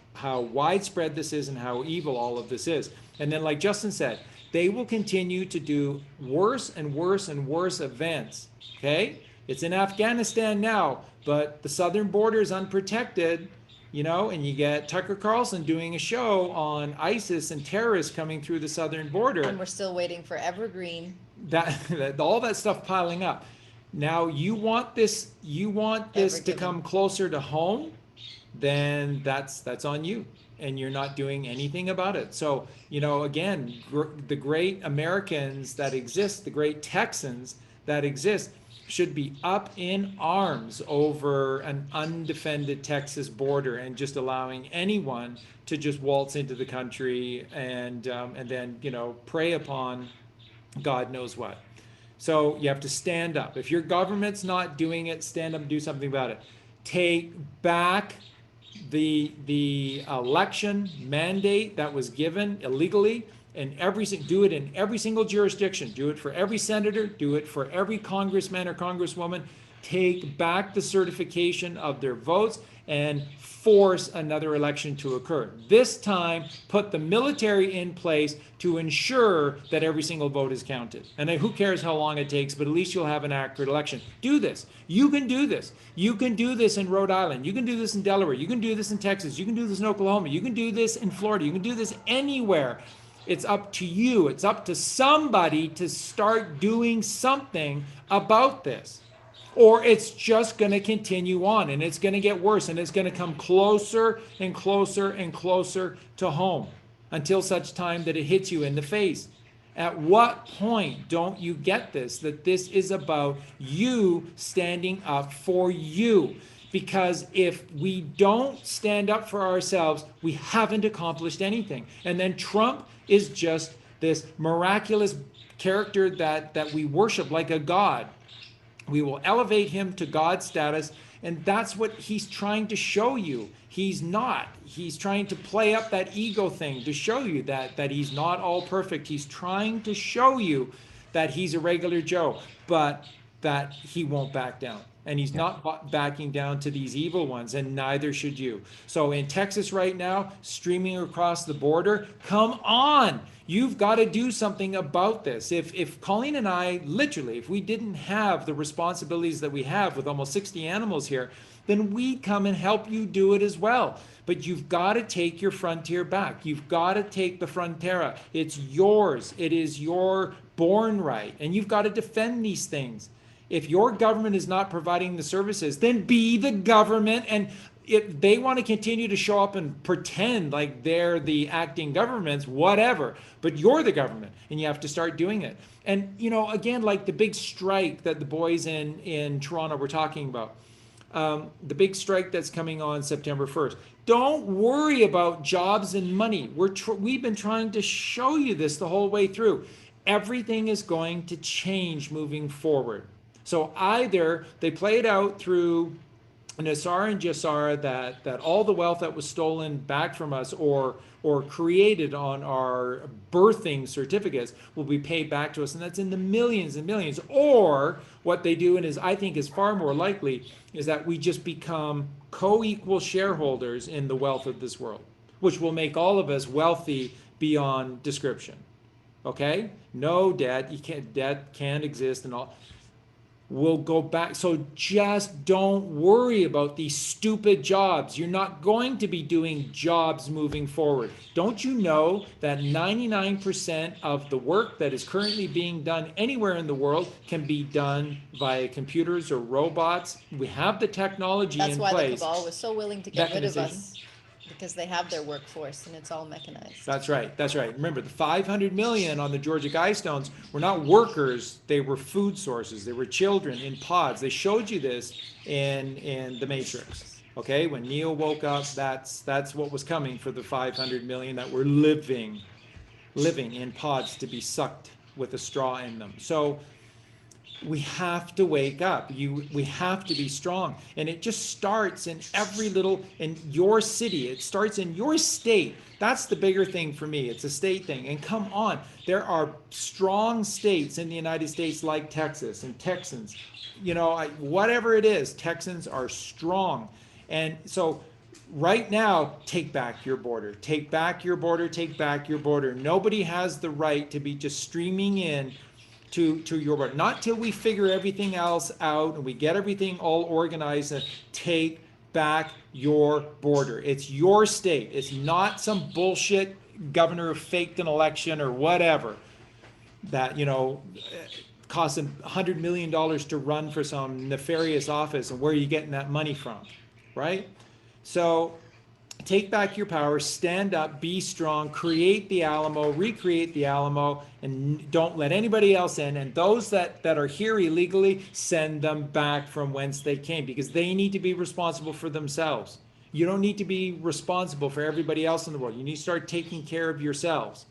widespread this is and how evil all of this is. And then, like Justin said, they will continue to do worse and worse and worse events. Okay? It's in Afghanistan now, but the southern border is unprotected, and you get Tucker Carlson doing a show on ISIS and terrorists coming through the southern border. And we're still waiting for Evergreen. That all that stuff piling up. Now you want this to come closer to home, then that's on you, and you're not doing anything about it. So, again, the great Americans that exist, the great Texans that exist, should be up in arms over an undefended Texas border and just allowing anyone to just waltz into the country and then prey upon God knows what. So you have to stand up. If your government's not doing it, stand up and do something about it. Take back the election mandate that was given illegally, and do it in every single jurisdiction. Do it for every senator. Do it for every congressman or congresswoman. Take back the certification of their votes and force another election to occur. This time, put the military in place to ensure that every single vote is counted. And then who cares how long it takes, but at least you'll have an accurate election. Do this. You can do this. You can do this in Rhode Island. You can do this in Delaware. You can do this in Texas. You can do this in Oklahoma. You can do this in Florida. You can do this anywhere. It's up to you. It's up to somebody to start doing something about this. Or it's just going to continue on, and it's going to get worse, and it's going to come closer and closer and closer to home until such time that it hits you in the face. At what point don't you get this, that this is about you standing up for you? Because if we don't stand up for ourselves, we haven't accomplished anything. And then Trump is just this miraculous character that we worship like a god. We will elevate him to God status, and that's what he's trying to show you. He's not. He's trying to play up that ego thing to show you that he's not all perfect. He's trying to show you that he's a regular Joe, but that he won't back down. and he's not backing down to these evil ones, and neither should you. So in Texas right now, streaming across the border, come on, you've got to do something about this. If Colleen and I, literally, if we didn't have the responsibilities that we have with almost 60 animals here, then we'd come and help you do it as well. But you've got to take your frontier back. You've got to take the frontera. It's yours. It is your born right, and you've got to defend these things. If your government is not providing the services, then be the government. And if they want to continue to show up and pretend like they're the acting governments, whatever, but you're the government, and you have to start doing it. And, you know, again, like the big strike that the boys in Toronto were talking about, the big strike that's coming on September 1st. Don't worry about jobs and money. We've been trying to show you this the whole way through. Everything is going to change moving forward. So either they play it out through Nassar and Jassar that all the wealth that was stolen back from us or created on our birthing certificates will be paid back to us, and that's in the millions and millions. Or what they do, and is I think is far more likely, is that we just become co-equal shareholders in the wealth of this world, which will make all of us wealthy beyond description. Okay? No debt, debt can't exist and all. We'll go back. So just don't worry about these stupid jobs. You're not going to be doing jobs moving forward. Don't you know that 99% of the work that is currently being done anywhere in the world can be done via computers or robots? We have the technology That's in why place. the cabal was so willing to get rid of Mechanization. us, because they have their workforce and it's all mechanized. That's right. That's right. Remember, the 500 million on the Georgia Guidestones were not workers. They were food sources. They were children in pods. They showed you this in the Matrix. Okay, when Neo woke up, that's what was coming for the 500 million that were living in pods to be sucked with a straw in them. So we have to wake up. We have to be strong. And it just starts in in your city. It starts in your state. That's the bigger thing for me. It's a state thing. And come on, there are strong states in the United States like Texas and Texans. You know, whatever it is, Texans are strong. And so right now, take back your border. Take back your border. Take back your border. Nobody has the right to be just streaming in to your border. Not till we figure everything else out and we get everything all organized. And take back your border. It's your state. It's not some bullshit governor who faked an election or whatever that, you know, cost him $100 million to run for some nefarious office. And where are you getting that money from, right? So take back your power, stand up, be strong, create the Alamo, recreate the Alamo, and don't let anybody else in. And those that are here illegally, send them back from whence they came, because they need to be responsible for themselves. You don't need to be responsible for everybody else in the world. You need to start taking care of yourselves.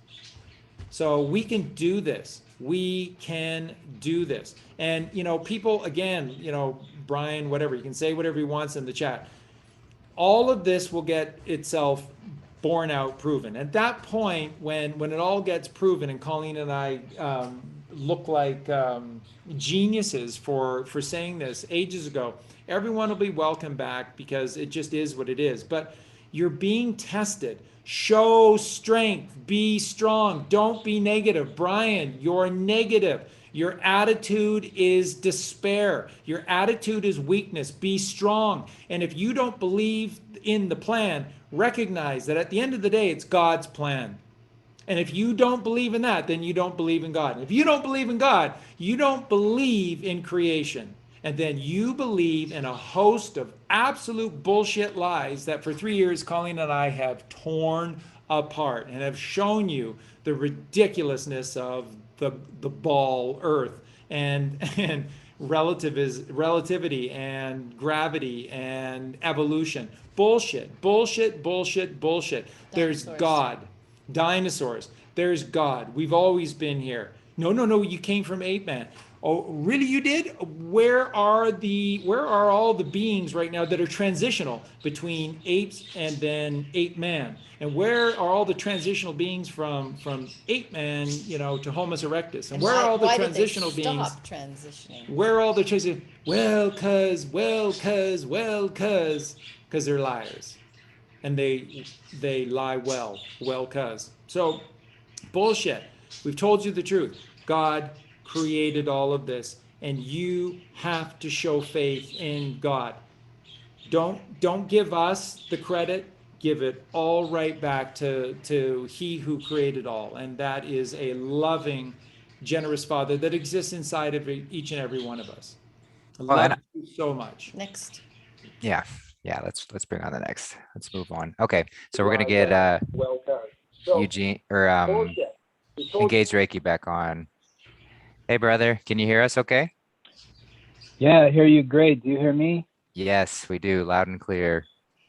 So we can do this. We can do this. And, you know, people, again, you know, Brian, whatever, you can say whatever he wants in the chat. All of this will get itself borne out, proven. At that point, when it all gets proven, and Colleen and I look like geniuses for saying this ages ago, everyone will be welcome back, because it just is what it is. But you're being tested. Show strength. Be strong. Don't be negative. Brian, you're negative. Your attitude is despair. Your attitude is weakness. Be strong. And if you don't believe in the plan, recognize that at the end of the day, it's God's plan. And if you don't believe in that, then you don't believe in God. And if you don't believe in God, you don't believe in creation. And then you believe in a host of absolute bullshit lies that for 3 years, Colleen and I have torn apart and have shown you the ridiculousness of the ball Earth and relativity and gravity and evolution. Bullshit, bullshit, bullshit, bullshit. There's God. Dinosaurs. There's God. We've always been here. No, you came from ape man. Oh, really? You did? Where are all the beings right now that are transitional between apes and then ape man? And where are all the transitional beings from ape man, to Homo erectus? And And where are all the why did they transitional beings? stop transitioning? Where are all the transitional? Well, cause they're liars, and they lie well, cause. So bullshit. We've told you the truth. God created all of this, and you have to show faith in God. Don't give us the credit. Give it all right back to He who created all, and that is a loving, generous Father that exists inside of each and every one of us. I Well, love and you so much. Next. yeah, yeah. Let's bring on the next. Let's move on. Okay, so we're gonna get Eugene or engage Reiki back on. Hey, brother, can you hear us? Okay. Yeah, I hear you great. Do you hear me? Yes, we do, loud and clear.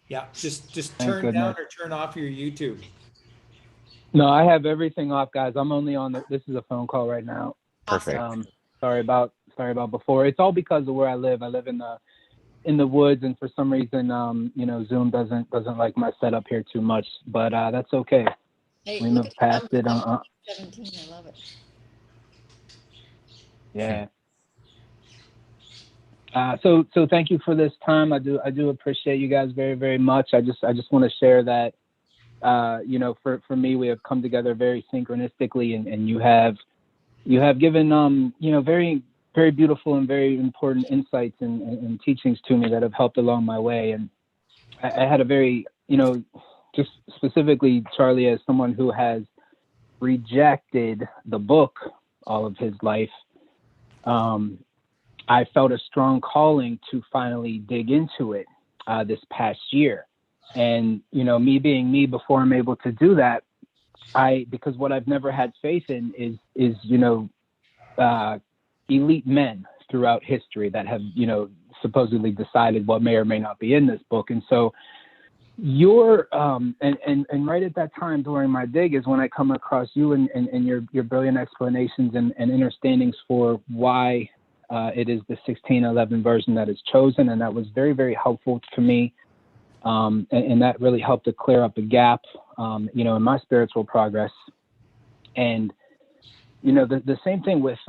Yeah, just Thank turn down goodness. or turn off your YouTube. No, I have everything off, guys. I'm only on this is a phone call right now. Perfect. Sorry about before. It's all because of where I live. I live in the woods, and for some reason, Zoom doesn't like my setup here too much. But that's okay. Hey, We look move at the past it. number 17. I love it. Yeah. So thank you for this time. I do appreciate you guys very, very much. I just want to share that for me, we have come together very synchronistically, and you have given very, very beautiful and very important insights and teachings to me that have helped along my way. And I had a very just specifically, Charlie, as someone who has rejected the book all of his life, I felt a strong calling to finally dig into it this past year. And, me being me, before I'm able to do that, because what I've never had faith in is elite men throughout history that have, supposedly decided what may or may not be in this book. And so you're, and right at that time during my dig is when I come across you and your brilliant explanations and understandings for why it is the 1611 version that is chosen. And that was very, very helpful to me. And that really helped to clear up a gap, in my spiritual progress. And, the same thing with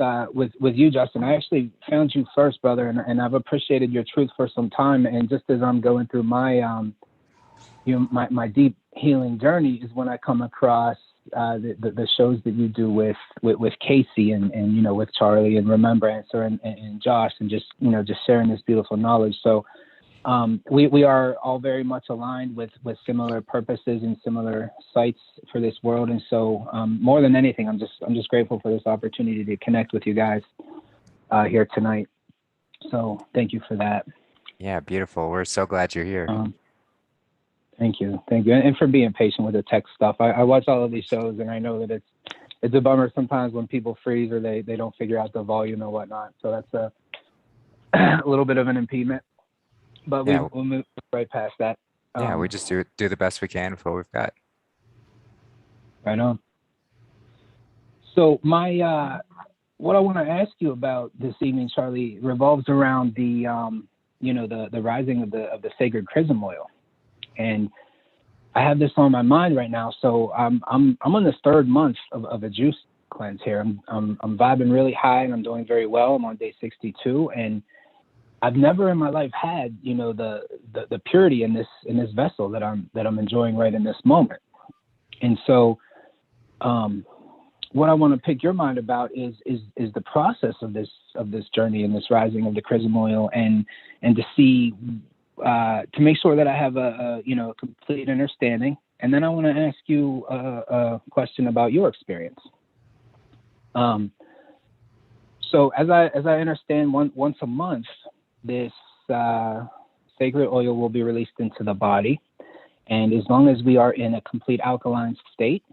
you, Justin. I actually found you first, brother, and I've appreciated your truth for some time. And just as I'm going through my, my deep healing journey is when I come across the shows that you do with Casey and with Charlie and Remembrancer and Josh, and just sharing this beautiful knowledge. So we are all very much aligned with similar purposes and similar sights for this world. And so more than anything, I'm just grateful for this opportunity to connect with you guys here tonight. So thank you for that. Yeah, beautiful. We're so glad you're here. Thank you, and for being patient with the tech stuff. I watch all of these shows, and I know that it's a bummer sometimes when people freeze or they don't figure out the volume or whatnot. So that's a little bit of an impediment, but we'll move right past that. Yeah, we just do the best we can with what we've got. Right on. So my what I want to ask you about this evening, Charlie, revolves around the the rising of the sacred chrism oil. And I have this on my mind right now. So I'm on the third month of a juice cleanse here. I'm vibing really high and I'm doing very well. I'm on day 62, and I've never in my life had the purity in this vessel that I'm enjoying right in this moment. And so what I want to pick your mind about is the process of this journey and this rising of the chrism oil, and to see. To make sure that I have a complete understanding. And then I want to ask you a question about your experience. So as I understand, once a month, this sacred oil will be released into the body. And as long as we are in a complete alkaline state,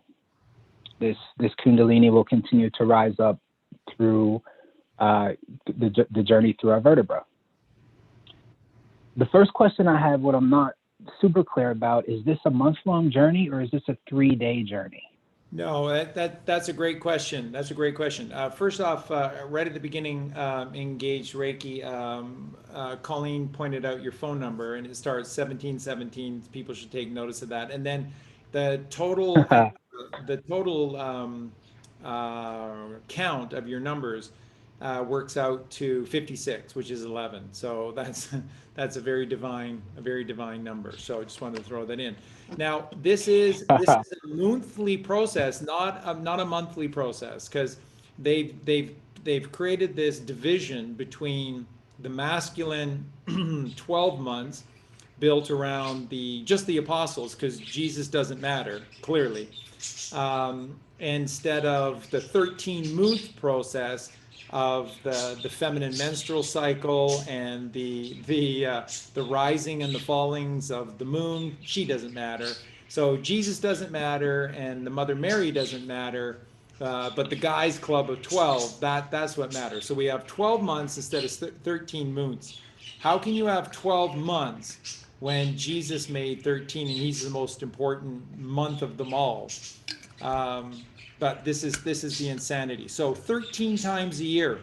this kundalini will continue to rise up through the journey through our vertebra. The first question I have, what I'm not super clear about, is this a month-long journey or is this a 3-day journey? No, that's a great question. That's a great question. First off, right at the beginning, engaged Reiki. Colleen pointed out your phone number, and it starts 1717. People should take notice of that. And then the total, the total count of your numbers works out to 56, which is 11. So that's a very divine number. So I just wanted to throw that in. Now, this is a monthly process, not a monthly process, because they've created this division between the masculine 12 months built around just the apostles, because Jesus doesn't matter, clearly, instead of the 13-month process of the feminine menstrual cycle and the rising and the fallings of the moon. She doesn't matter. So Jesus doesn't matter, and the Mother Mary doesn't matter. But the guys' club of 12, that's what matters. So we have 12 months instead of 13 moons. How can you have 12 months when Jesus made 13 and he's the most important month of them all? But this is the insanity. So 13 times a year,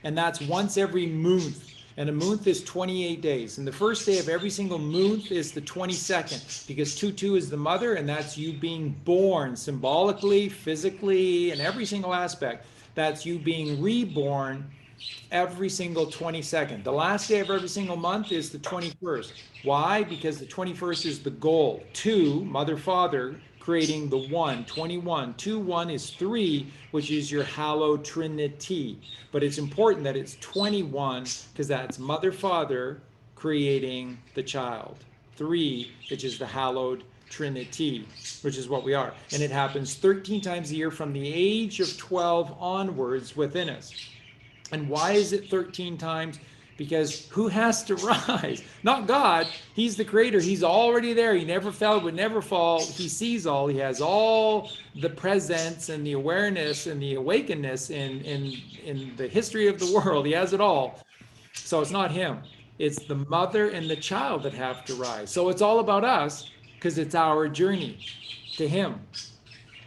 and that's once every month. And a month is 28 days. And the first day of every single month is the 22nd, because 2/2 is the mother, and that's you being born symbolically, physically, in every single aspect. That's you being reborn every single 22nd. The last day of every single month is the 21st. Why? Because the 21st is the goal. 2, mother, father, creating the 1, 21. 2, 1 is 3, which is your hallowed trinity. But it's important that it's 21, because that's mother, father, creating the child. 3, which is the hallowed trinity, which is what we are. And it happens 13 times a year from the age of 12 onwards within us. And why is it 13 times? Because who has to rise? Not God. He's the creator. He's already there. He never fell, would never fall. He sees all. He has all the presence and the awareness and the awakeness in the history of the world. He has it all. So it's not him. It's the mother and the child that have to rise. So it's all about us, because it's our journey to him.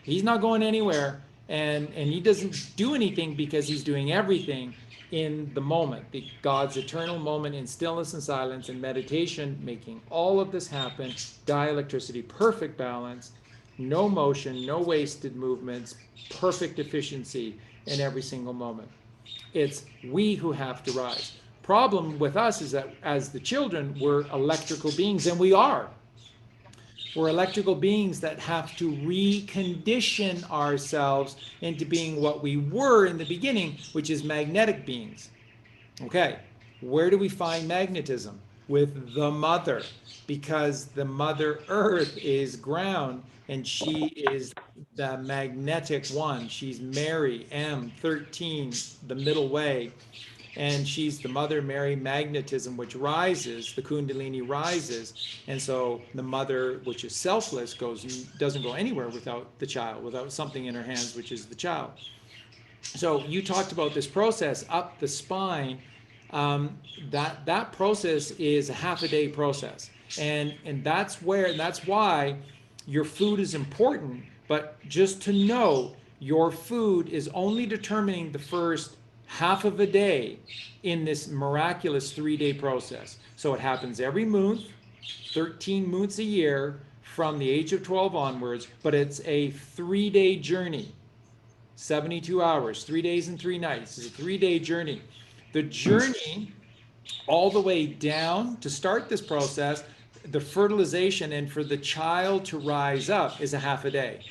He's not going anywhere. And he doesn't do anything, because he's doing everything in the moment, God's eternal moment in stillness and silence and meditation, making all of this happen. Dielectricity, perfect balance, no motion, no wasted movements, perfect efficiency in every single moment. It's we who have to rise. Problem with us is that as the children, we're electrical beings, and we are. We're electrical beings that have to recondition ourselves into being what we were in the beginning, which is magnetic beings. Okay, where do we find magnetism? With the mother, because the Mother Earth is ground, and she is the magnetic one. She's Mary, M13, the middle way. And she's the Mother Mary magnetism, which rises, the Kundalini rises. And so the mother, which is selfless, doesn't go anywhere without the child, without something in her hands, which is the child. So you talked about this process up the spine. That process is a half a day process. And that's why your food is important. But just to know, your food is only determining the first half of a day in this miraculous 3-day process. So it happens every month, 13 months a year from the age of 12 onwards, but it's a 3-day journey, 72 hours, 3 days and 3 nights. It's a 3-day journey. The journey all the way down to start this process, the fertilization and for the child to rise up is a half a day.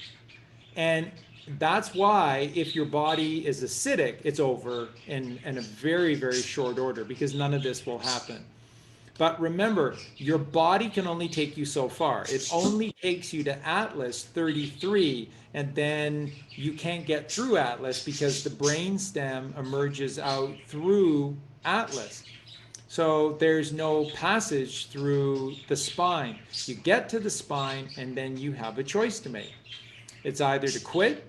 And that's why if your body is acidic, it's over in a very, very short order, because none of this will happen. But remember, your body can only take you so far. It only takes you to Atlas 33, and then you can't get through Atlas because the brainstem emerges out through Atlas. So there's no passage through the spine. You get to the spine, and then you have a choice to make. It's either to quit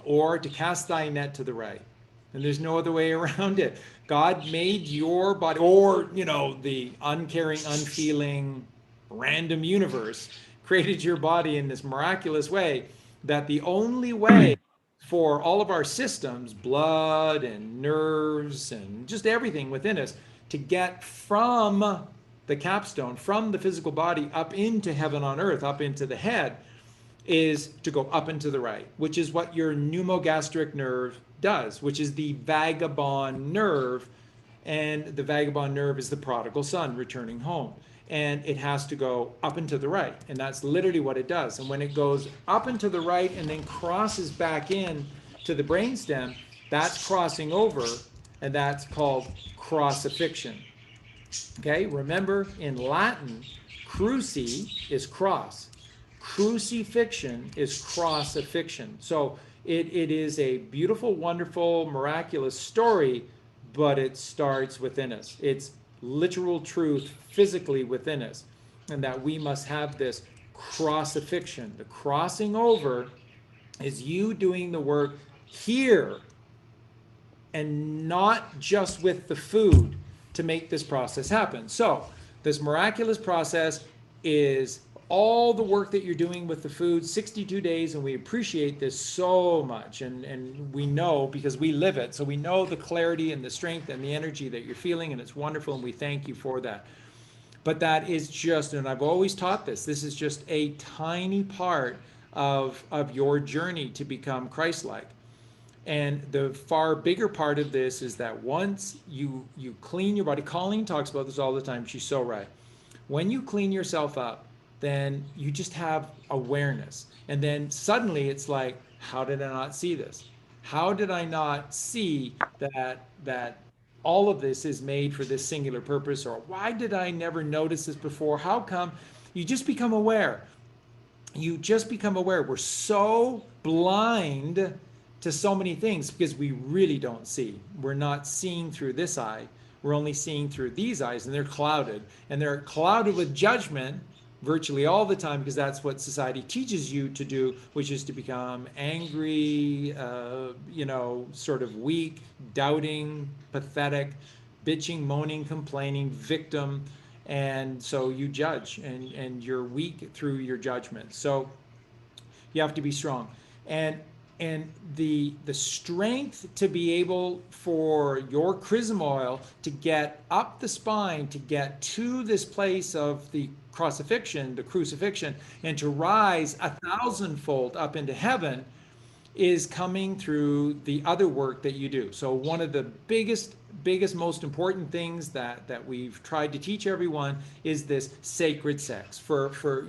or to cast thy net to the right. And there's no other way around it. God made your body, or, the uncaring, unfeeling, random universe created your body in this miraculous way that the only way for all of our systems, blood and nerves and just everything within us, to get from the capstone, from the physical body up into heaven on earth, up into the head, is to go up and to the right, which is what your pneumogastric nerve does, which is the vagabond nerve. And the vagabond nerve is the prodigal son returning home. And it has to go up and to the right. And that's literally what it does. And when it goes up and to the right and then crosses back in to the brainstem, that's crossing over, and that's called crossifixion. Okay, remember in Latin, cruci is cross. Crucifixion is crossifixion. So it is a beautiful, wonderful, miraculous story, but it starts within us. It's literal truth physically within us, and that we must have this crossifixion. The crossing over is you doing the work here and not just with the food to make this process happen. So this miraculous process is all the work that you're doing with the food, 62 days, and we appreciate this so much. And we know because we live it. So we know the clarity and the strength and the energy that you're feeling, and it's wonderful, and we thank you for that. But that is just, and I've always taught this is just a tiny part of your journey to become Christ-like. And the far bigger part of this is that once you clean your body, Colleen talks about this all the time, she's so right. When you clean yourself up, then you just have awareness. And then suddenly it's like, how did I not see this? How did I not see that all of this is made for this singular purpose? Or why did I never notice this before? How come? You just become aware. You just become aware. We're so blind to so many things because we really don't see. We're not seeing through this eye. We're only seeing through these eyes, and they're clouded. And they're clouded with judgment virtually all the time, because that's what society teaches you to do, which is to become angry, sort of weak, doubting, pathetic, bitching, moaning, complaining, victim. And so you judge, and you're weak through your judgment. So you have to be strong. And the strength to be able for your chrism oil to get up the spine, to get to this place of the crucifixion, and to rise 1,000-fold up into heaven is coming through the other work that you do. So one of the biggest, most important things that we've tried to teach everyone is this sacred sex. For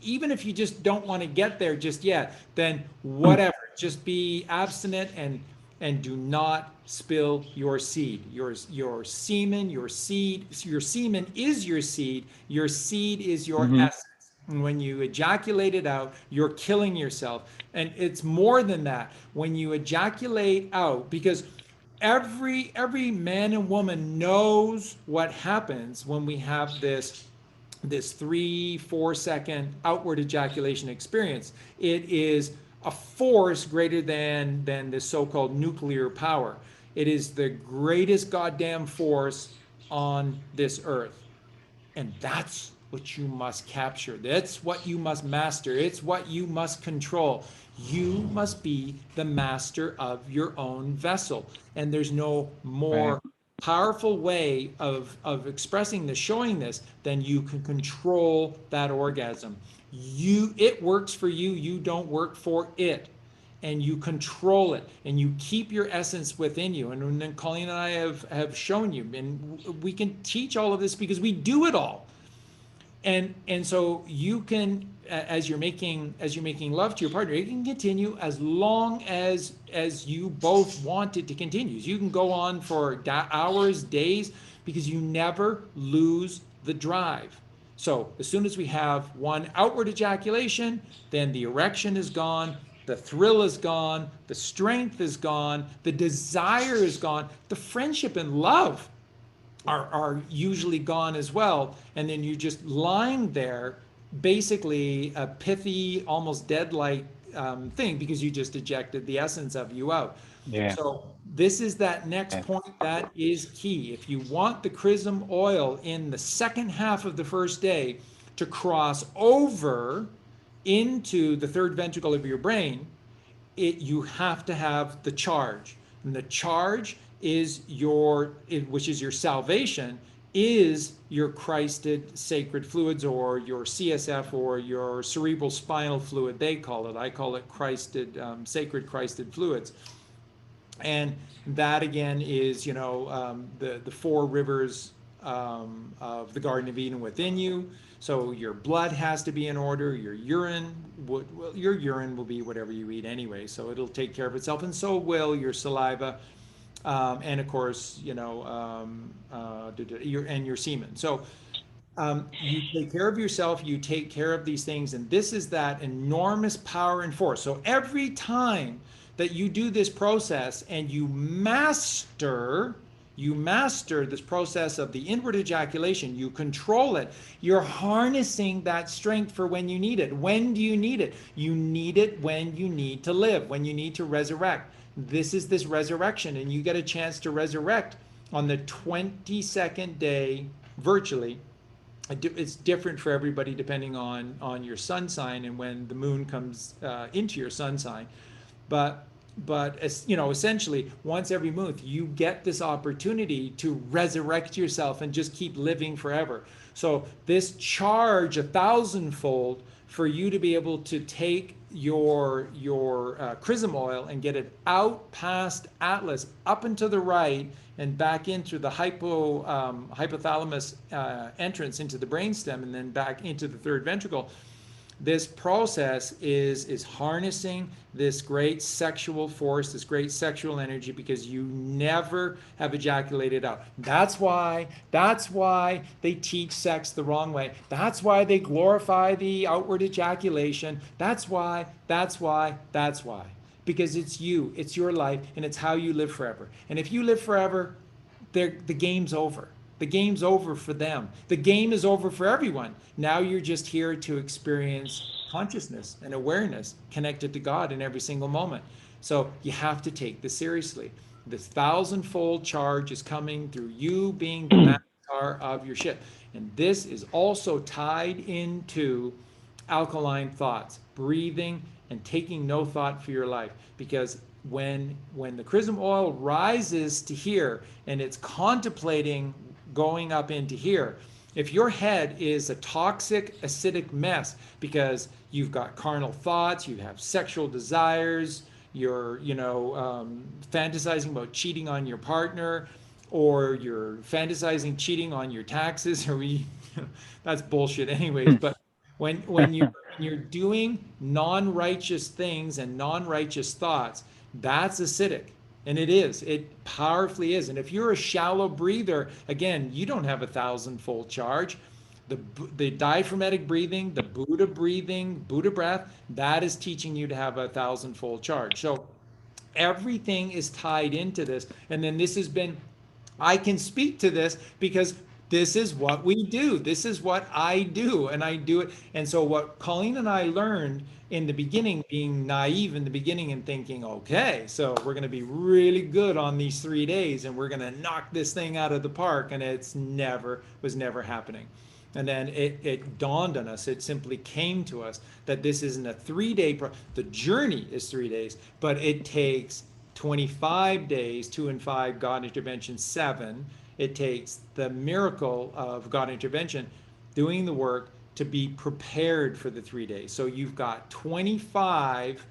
even if you just don't want to get there just yet, then whatever, just be abstinent and do not spill your seed. Your semen, your semen is your seed. Your seed is your essence. And when you ejaculate it out, you're killing yourself. And it's more than that. When you ejaculate out, because every man and woman knows what happens when we have this 3-4 second outward ejaculation experience. It is a force greater than the so-called nuclear power. It is the greatest goddamn force on this earth. And that's what you must capture. That's what you must master. It's what you must control. You must be the master of your own vessel. And there's no more powerful way of expressing this, showing this, than you can control that orgasm. It works for you. You don't work for it. And you control it, and you keep your essence within you. And then Colleen and I have shown you, and we can teach all of this because we do it all. And so you can, as you're making love to your partner, it can continue as long as you both want it to continue. You can go on for hours, days, because you never lose the drive. So as soon as we have one outward ejaculation, then the erection is gone, the thrill is gone, the strength is gone, the desire is gone, the friendship and love are usually gone as well. And then you're just lying there, basically a pithy, almost dead-like thing, because you just ejected the essence of you out. Yeah. So this is that next point that is key. If you want the chrism oil in the second half of the first day to cross over into the third ventricle of your brain, you have to have the charge. And the charge is which is your salvation, is your Christed sacred fluids, or your CSF, or your cerebral spinal fluid, they call it. I call it Christed, sacred Christed fluids. And that again is, the four rivers of the Garden of Eden within you. So your blood has to be in order. Your urine will be whatever you eat anyway, so it'll take care of itself, and so will your saliva, and of course, your semen. So you take care of yourself, you take care of these things, and this is that enormous power and force. So every time that you do this process and you master this process of the inward ejaculation, you control it, you're harnessing that strength for when you need it. When do you need it? You need it when you need to live, when you need to resurrect. This is this resurrection, and you get a chance to resurrect on the 22nd day virtually. It's different for everybody depending on your sun sign and when the moon comes into your sun sign. But as essentially, once every month, you get this opportunity to resurrect yourself and just keep living forever. So this charge 1,000-fold for you to be able to take your chrism oil and get it out past Atlas, up and to the right, and back in through the hypothalamus entrance into the brainstem, and then back into the third ventricle. This process is harnessing this great sexual force, this great sexual energy, because you never have ejaculated out. That's why they teach sex the wrong way. That's why they glorify the outward ejaculation. That's why. Because it's you, it's your life, and it's how you live forever. And if you live forever, the game's over. The game's over for them. The game is over for everyone. Now you're just here to experience consciousness and awareness connected to God in every single moment. So you have to take this seriously. This 1,000-fold charge is coming through you being the master of your ship. And this is also tied into alkaline thoughts, breathing, and taking no thought for your life. Because when the chrism oil rises to here and it's contemplating going up into here, if your head is a toxic, acidic mess because you've got carnal thoughts, you have sexual desires, you're fantasizing about cheating on your partner, or you're fantasizing cheating on your taxes, or that's bullshit anyways. But when you're doing non-righteous things and non-righteous thoughts, that's acidic. And it powerfully is. And if you're a shallow breather, again, you don't have 1,000-fold charge. The diaphragmatic breathing, the Buddha breath, that is teaching you to have 1,000-fold charge. So everything is tied into this. And then I can speak to this because this is what we do. This is what I do, and I do it. And so what Colleen and I learned in the beginning, being naive in the beginning and thinking, okay, so we're going to be really good on these 3 days and we're going to knock this thing out of the park, and was never happening. And then it dawned on us, it simply came to us that this isn't a 3-day, the journey is 3 days, but it takes 25 days, 2 and 5, God intervention 7. It takes the miracle of God intervention, doing the work to be prepared for the 3 days. So you've got 25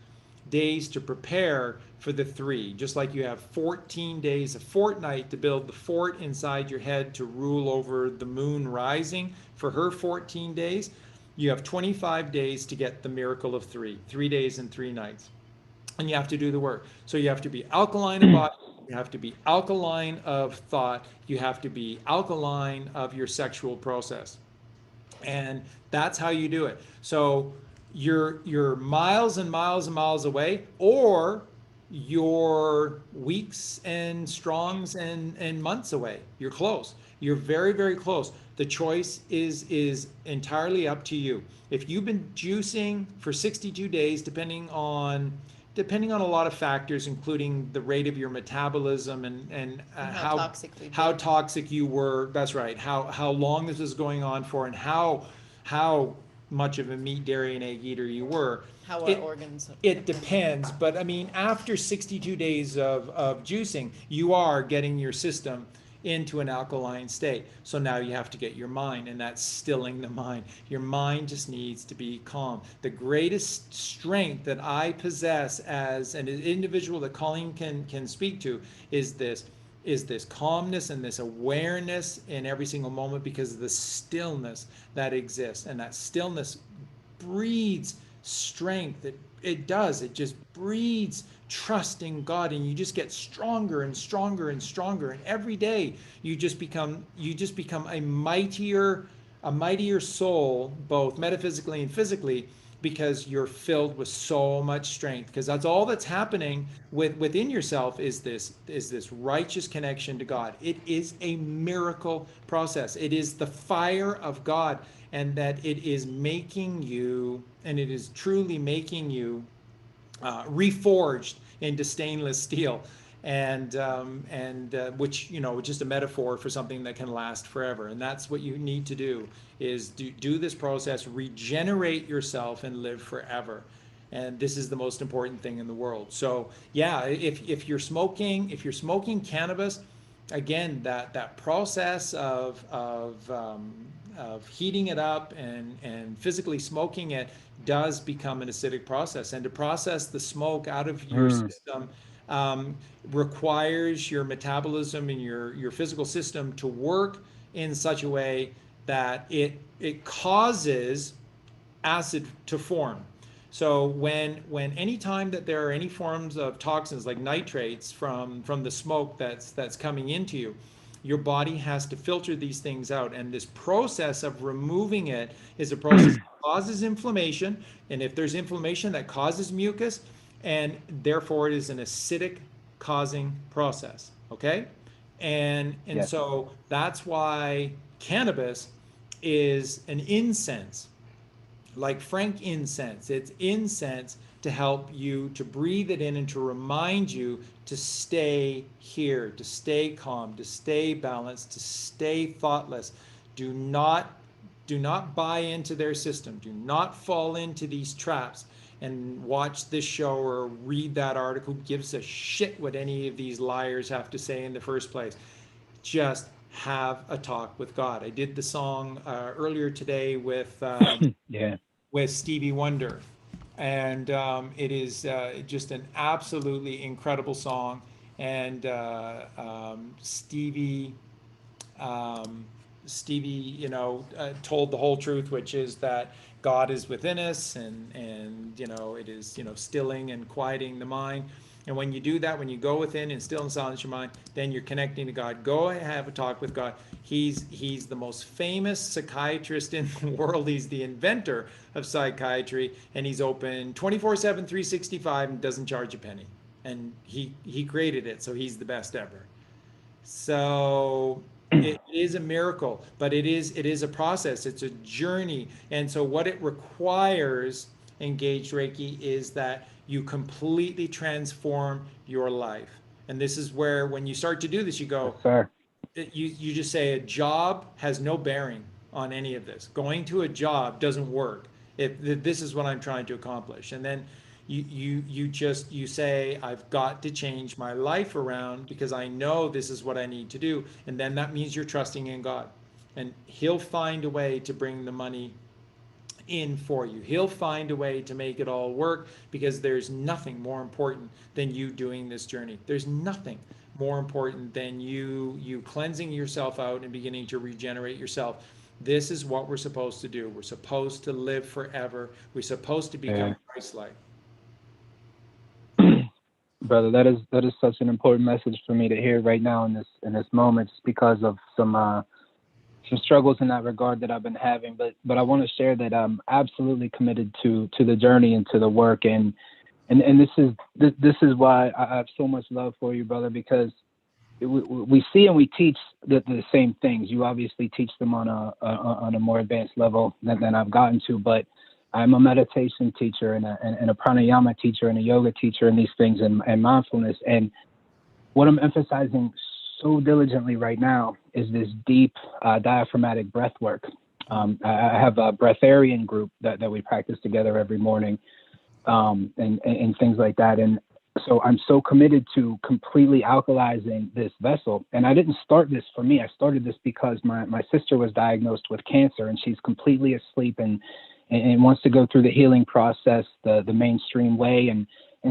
days to prepare for the 3, just like you have 14 days, a fortnight to build the fort inside your head to rule over the moon rising for her 14 days. You have 25 days to get the miracle of 3 days and 3 nights. And you have to do the work. So you have to be alkaline of body, you have to be alkaline of thought, you have to be alkaline of your sexual process. And that's how you do it. So you're miles and miles and miles away, or you're weeks and strongs and months away. You're close. You're very, very close. The choice is entirely up to you. If you've been juicing for 62 days, depending on a lot of factors, including the rate of your metabolism and how toxic you were. That's right. How long this was going on for, and how much of a meat, dairy, and egg eater you were. How our organs. It depends, but I mean, after 62 days of juicing, you are getting your system into an alkaline state. So now you have to get your mind, and that's stilling the mind. Your mind just needs to be calm. The greatest strength that I possess as an individual that Colleen can speak to is this calmness and this awareness in every single moment, because of the stillness that exists. And that stillness breeds strength. It does. It just breeds trust in God, and you just get stronger and stronger and stronger. And every day you just become a mightier soul, both metaphysically and physically, because you're filled with so much strength. Because that's all that's happening within yourself is this righteous connection to God. It is a miracle process. It is the fire of God, and that it is making you, and it is truly making you reforged into stainless steel, and which, you know, just a metaphor for something that can last forever. And that's what you need to do, is do this process, regenerate yourself, and live forever. And this is the most important thing in the world. So yeah, if you're smoking cannabis, again, that process of heating it up and physically smoking it does become an acidic process. And to process the smoke out of your system requires your metabolism and your physical system to work in such a way that it causes acid to form. So when any time that there are any forms of toxins like nitrates from the smoke that's coming into you, your body has to filter these things out. And this process of removing it is a process that causes inflammation. And if there's inflammation, that causes mucus, and therefore it is an acidic causing process. Okay? And Yes. so that's why cannabis is an incense, like frankincense. It's incense to help you to breathe it in and to remind you to stay here, to stay calm, to stay balanced, to stay thoughtless. Do not buy into their system. Do not fall into these traps and watch this show or read that article. Who gives a shit what any of these liars have to say in the first place? Just have a talk with God. I did the song earlier today with Yeah. with Stevie Wonder, and it is just an absolutely incredible song. And Stevie, you know, told the whole truth, which is that God is within us, and you know, it is, you know, stilling and quieting the mind. And when you do that, when you go within and still and silence your mind, then you're connecting to God. Go and have a talk with God. He's the most famous psychiatrist in the world. He's the inventor of psychiatry, and he's open 24/7, 365, and doesn't charge a penny. And he created it, so he's the best ever. So it is a miracle, but it is a process. It's a journey. And so what it requires, engaged Reiki, is that you completely transform your life. And this is where, when you start to do this, you go, Yes, sir. you just say a job has no bearing on any of this. Going to a job doesn't work if this is what I'm trying to accomplish. And then you say, I've got to change my life around because I know this is what I need to do. And then that means you're trusting in God, and he'll find a way to bring the money in for you. He'll find a way to make it all work, because there's nothing more important than you doing this journey. There's nothing more important than you cleansing yourself out and beginning to regenerate yourself. This is what we're supposed to do. We're supposed to live forever. We're supposed to become Christ-like. Brother, that is such an important message for me to hear right now in this moment, just because of some struggles in that regard that I've been having. But I want to share that I'm absolutely committed to the journey and to the work, and this is why I have so much love for you, brother, because we see and we teach the same things. You obviously teach them on a more advanced level than I've gotten to, but I'm a meditation teacher and a pranayama teacher and a yoga teacher and these things, and mindfulness. And what I'm emphasizing so diligently right now is this deep diaphragmatic breath work. I have a breatharian group that we practice together every morning, and things like that. And so I'm so committed to completely alkalizing this vessel. And I didn't start this for me. I started this because my sister was diagnosed with cancer, and she's completely asleep and wants to go through the healing process the mainstream way. And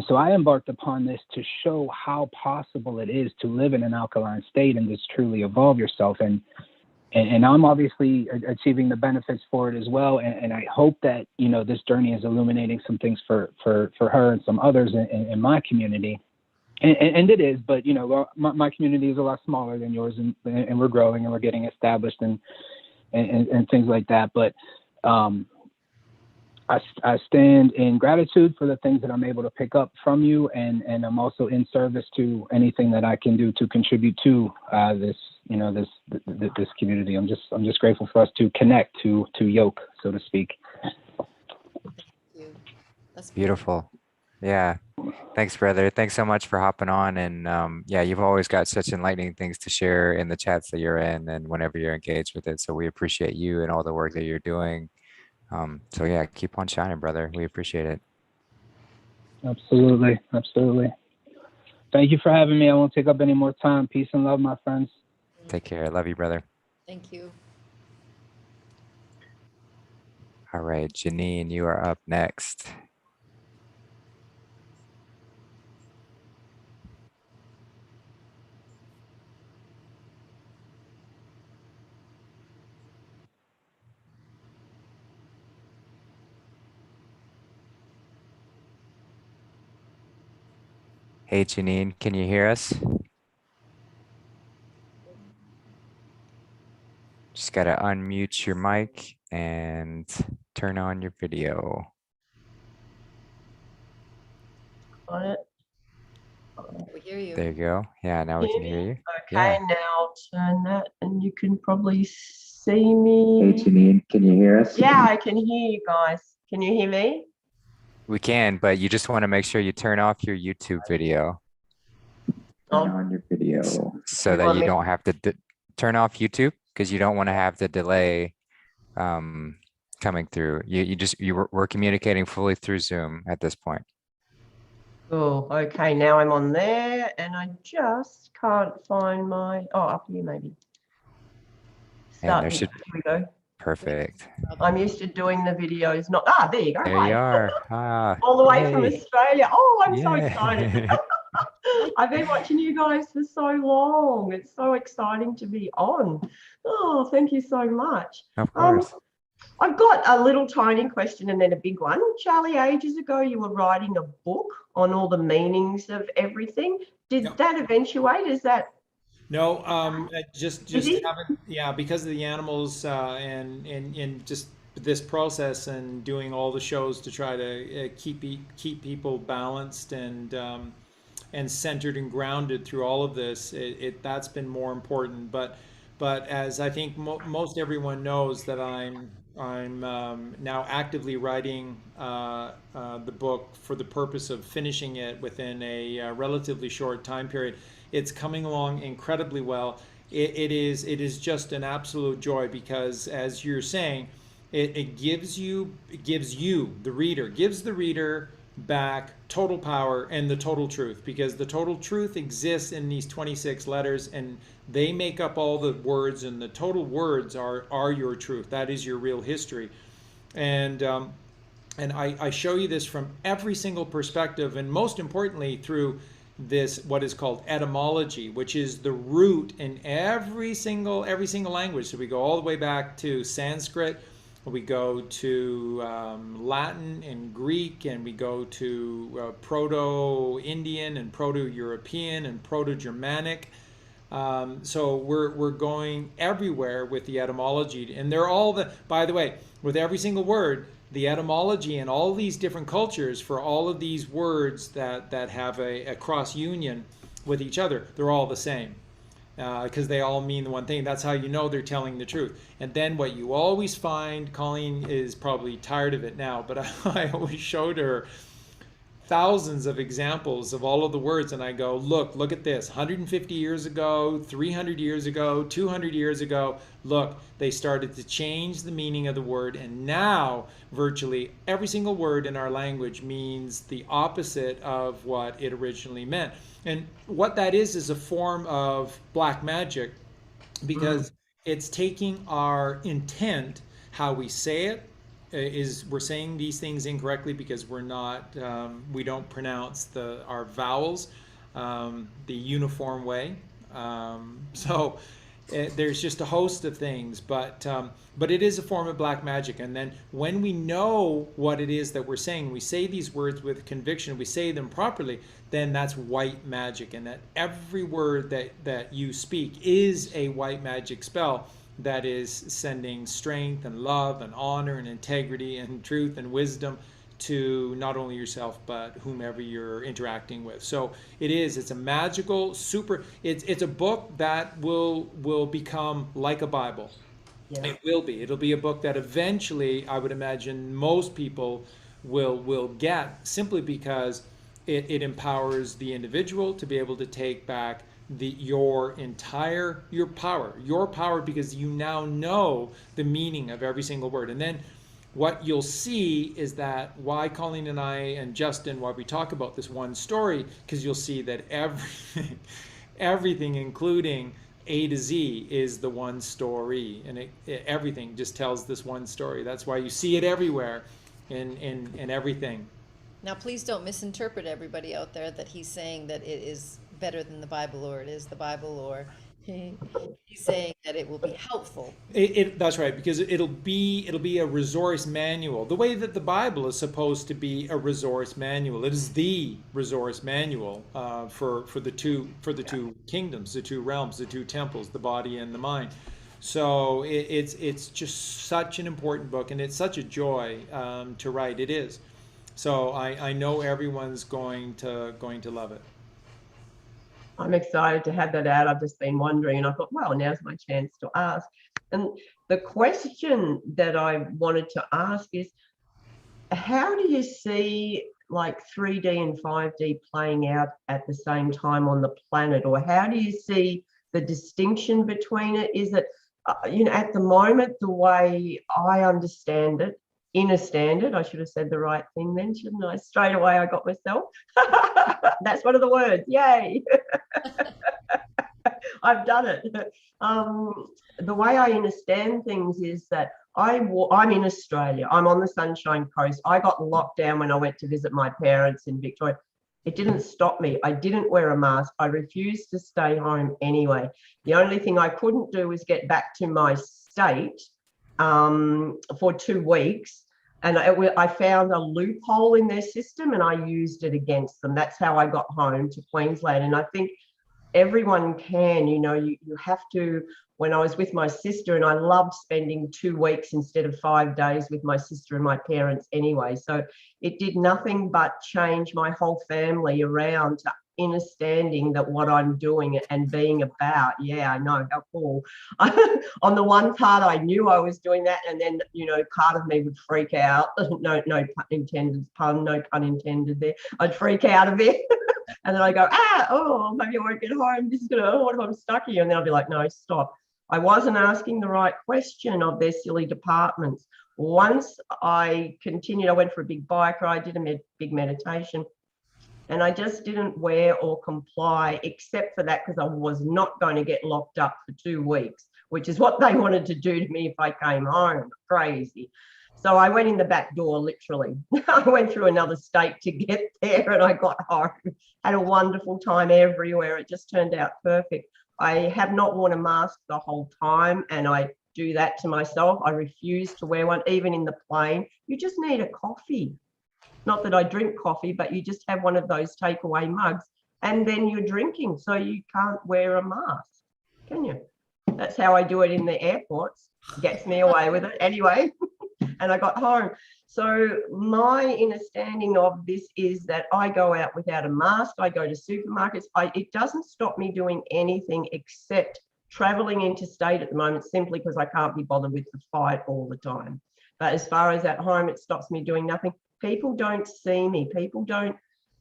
so I embarked upon this to show how possible it is to live in an alkaline state and just truly evolve yourself. And I'm obviously achieving the benefits for it as well. And I hope that, you know, this journey is illuminating some things for her and some others in my community. And it is, but, you know, my community is a lot smaller than yours, and we're growing and we're getting established and things like that. But I stand in gratitude for the things that I'm able to pick up from you, and I'm also in service to anything that I can do to contribute to this community. I'm just grateful for us to connect, to yoke, so to speak. Thank you. That's Beautiful. Yeah. Thanks, brother. Thanks so much for hopping on. And yeah, you've always got such enlightening things to share in the chats that you're in and whenever you're engaged with it. So we appreciate you and all the work that you're doing. So yeah, keep on shining, brother. We appreciate it. Absolutely. Thank you for having me. I won't take up any more time. Peace and love, my friends. Take care. Love you, brother. Thank you. All right, Janine, you are up next. Hey, Janine, can you hear us? Just got to unmute your mic and turn on your video. Got it. We hear you. There you go. Yeah, now we can hear you. Okay, Yeah. now I'll turn that and you can probably see me. Hey, Janine, can you hear us? Yeah, I can hear you guys. Can you hear me? We can, but you just want to make sure you turn off your YouTube video Turn on your video. so that you don't have to turn off YouTube, because you don't want to have the delay coming through. We're communicating fully through Zoom at this point. Cool. Okay, now I'm on there and I just can't find my, up here maybe. And there Here we go. Perfect. I'm used to doing the videos, there you go. There Hi. you are. All the way from hey. Australia. Oh, I'm so Yeah. excited. I've been watching you guys for so long. It's so exciting to be on. Oh, thank you so much. Of course. I've got a little tiny question and then a big one. Charlie, ages ago, you were writing a book on all the meanings of everything. Did that eventuate? Is that? No, just Is haven't, yeah, because of the animals and just this process and doing all the shows to try to keep people balanced and centered and grounded through all of this. That's been more important. But as I think most everyone knows, that I'm now actively writing the book for the purpose of finishing it within a relatively short time period. It's coming along incredibly well. It is just an absolute joy, because as you're saying, it gives the reader back total power and the total truth, because the total truth exists in these 26 letters, and they make up all the words, and the total words are your truth. That is your real history. And I show you this from every single perspective, and most importantly through this, what is called etymology, which is the root in every single language. So we go all the way back to Sanskrit, we go to Latin and Greek, and we go to Proto-Indian and Proto-European and Proto-Germanic. So we're going everywhere with the etymology, and they're all by the way, with every single word, the etymology in all these different cultures for all of these words that have a cross union with each other, they're all the same. Because they all mean the one thing. That's how you know they're telling the truth. And then what you always find, Colleen is probably tired of it now, but I always showed her thousands of examples of all of the words, and I go, look at this. 150 years ago, 300 years ago, 200 years ago, look, they started to change the meaning of the word, and now virtually every single word in our language means the opposite of what it originally meant. And what that is a form of black magic, because it's taking our intent, how we say it, is we're saying these things incorrectly because we're not, we don't pronounce our vowels the uniform way. So there's just a host of things, but it is a form of black magic. And then when we know what it is that we're saying, we say these words with conviction, we say them properly, then that's white magic. And that every word that you speak is a white magic spell that is sending strength and love and honor and integrity and truth and wisdom to not only yourself but whomever you're interacting with. So it's a magical it's a book that will become like a Bible. Yeah. It'll be a book that eventually I would imagine most people will get, simply because it empowers the individual to be able to take back your power, because you now know the meaning of every single word. And then what you'll see is that why Colleen and I and Justin, why we talk about this one story, because you'll see that everything including A to Z is the one story, and everything just tells this one story. That's why you see it everywhere in everything. Now, please don't misinterpret everybody out there that he's saying that it is better than the Bible, or it is the Bible, or he's saying that it will be helpful. That's right, because it'll be a resource manual, the way that the Bible is supposed to be a resource manual. It is the resource manual for the two kingdoms, the two realms, the two temples, the body and the mind. So it's just such an important book, and it's such a joy to write. It is. So I know everyone's going to love it. I'm excited to have that out. I've just been wondering, and I thought, well, now's my chance to ask. And the question that I wanted to ask is, how do you see like 3D and 5D playing out at the same time on the planet? Or how do you see the distinction between it? Is it, at the moment, the way I understand it, I should have said the right thing then, shouldn't I? Straight away I got myself. That's one of the words. Yay. I've done it. The way I understand things is that I'm in Australia. I'm on the Sunshine Coast. I got locked down when I went to visit my parents in Victoria. It didn't stop me. I didn't wear a mask. I refused to stay home anyway. The only thing I couldn't do was get back to my state for 2 weeks. And I found a loophole in their system and I used it against them. That's how I got home to Queensland. And I think everyone can, you have to. When I was with my sister, and I loved spending 2 weeks instead of 5 days with my sister and my parents anyway. So it did nothing but change my whole family around to understanding that what I'm doing and being about. Yeah, I know, how cool. On the one part, I knew I was doing that, and then part of me would freak out. No pun intended there. I'd freak out a bit. And then I go, maybe I won't get home. What if I'm stuck here? And then I'll be like, no, stop. I wasn't asking the right question of their silly departments. Once I continued, I went for a big bike ride, did a big meditation, and I just didn't wear or comply, except for that, because I was not going to get locked up for 2 weeks, which is what they wanted to do to me if I came home. Crazy. So I went in the back door, literally. I went through another state to get there, and I got home. Had a wonderful time everywhere. It just turned out perfect. I have not worn a mask the whole time, and I do that to myself. I refuse to wear one, even in the plane. You just need a coffee. Not that I drink coffee, but you just have one of those takeaway mugs, and then you're drinking, so you can't wear a mask, can you? That's how I do it in the airports. Gets me away with it anyway. And I got home. So my understanding of this is that I go out without a mask. I go to supermarkets. It doesn't stop me doing anything except traveling interstate at the moment, simply because I can't be bothered with the fight all the time. But as far as at home, it stops me doing nothing. People don't see me. People don't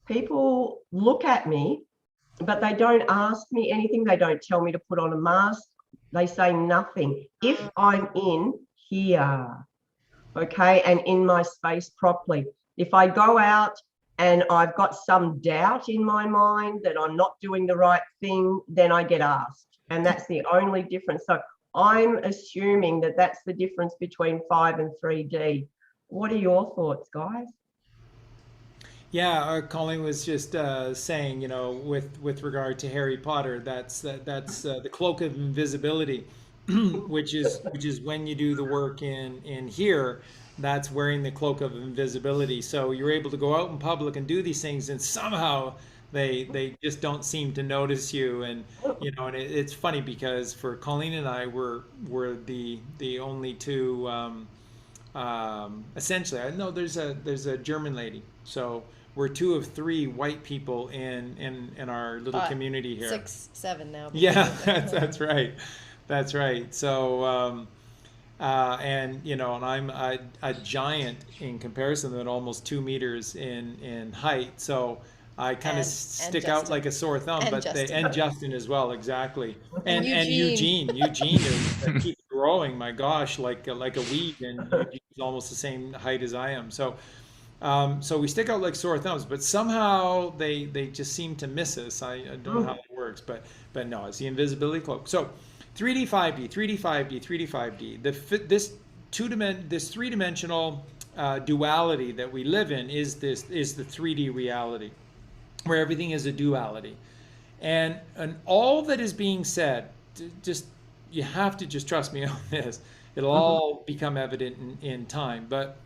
people look at me, but they don't ask me anything. They don't tell me to put on a mask. They say nothing. If I'm in here, okay, and in my space properly. If I go out and I've got some doubt in my mind that I'm not doing the right thing, then I get asked. And that's the only difference. So I'm assuming that that's the difference between 5 and 3D. What are your thoughts, guys? Yeah, Colleen was just saying, you know, with regard to Harry Potter, that's the cloak of invisibility, which is when you do the work in here, that's wearing the cloak of invisibility. So you're able to go out in public and do these things, and somehow they just don't seem to notice you. And you know, and it's funny because for Colleen and I, we're the only two. Essentially, I know there's a German lady, so we're 2 of 3 white people in our little community here. 6, 7 now. Yeah, that's right, that's right. So and you know, and I'm a giant in comparison, at almost 2 meters in height. So I kind of stick out like a sore thumb. And But Justin. and Justin as well, exactly. And Eugene. Eugene is keeps growing. My gosh, like a weed, and Eugene's almost the same height as I am. So so we stick out like sore thumbs, but somehow they just seem to miss us. I don't know how it works, but no, it's the invisibility cloak. So 3D, 5D, 3D, 5D, 3D, 5D. This three-dimensional duality that we live in is the 3D reality, where everything is a duality, and all that is being said, just you have to just trust me on this. It'll all become evident in time, but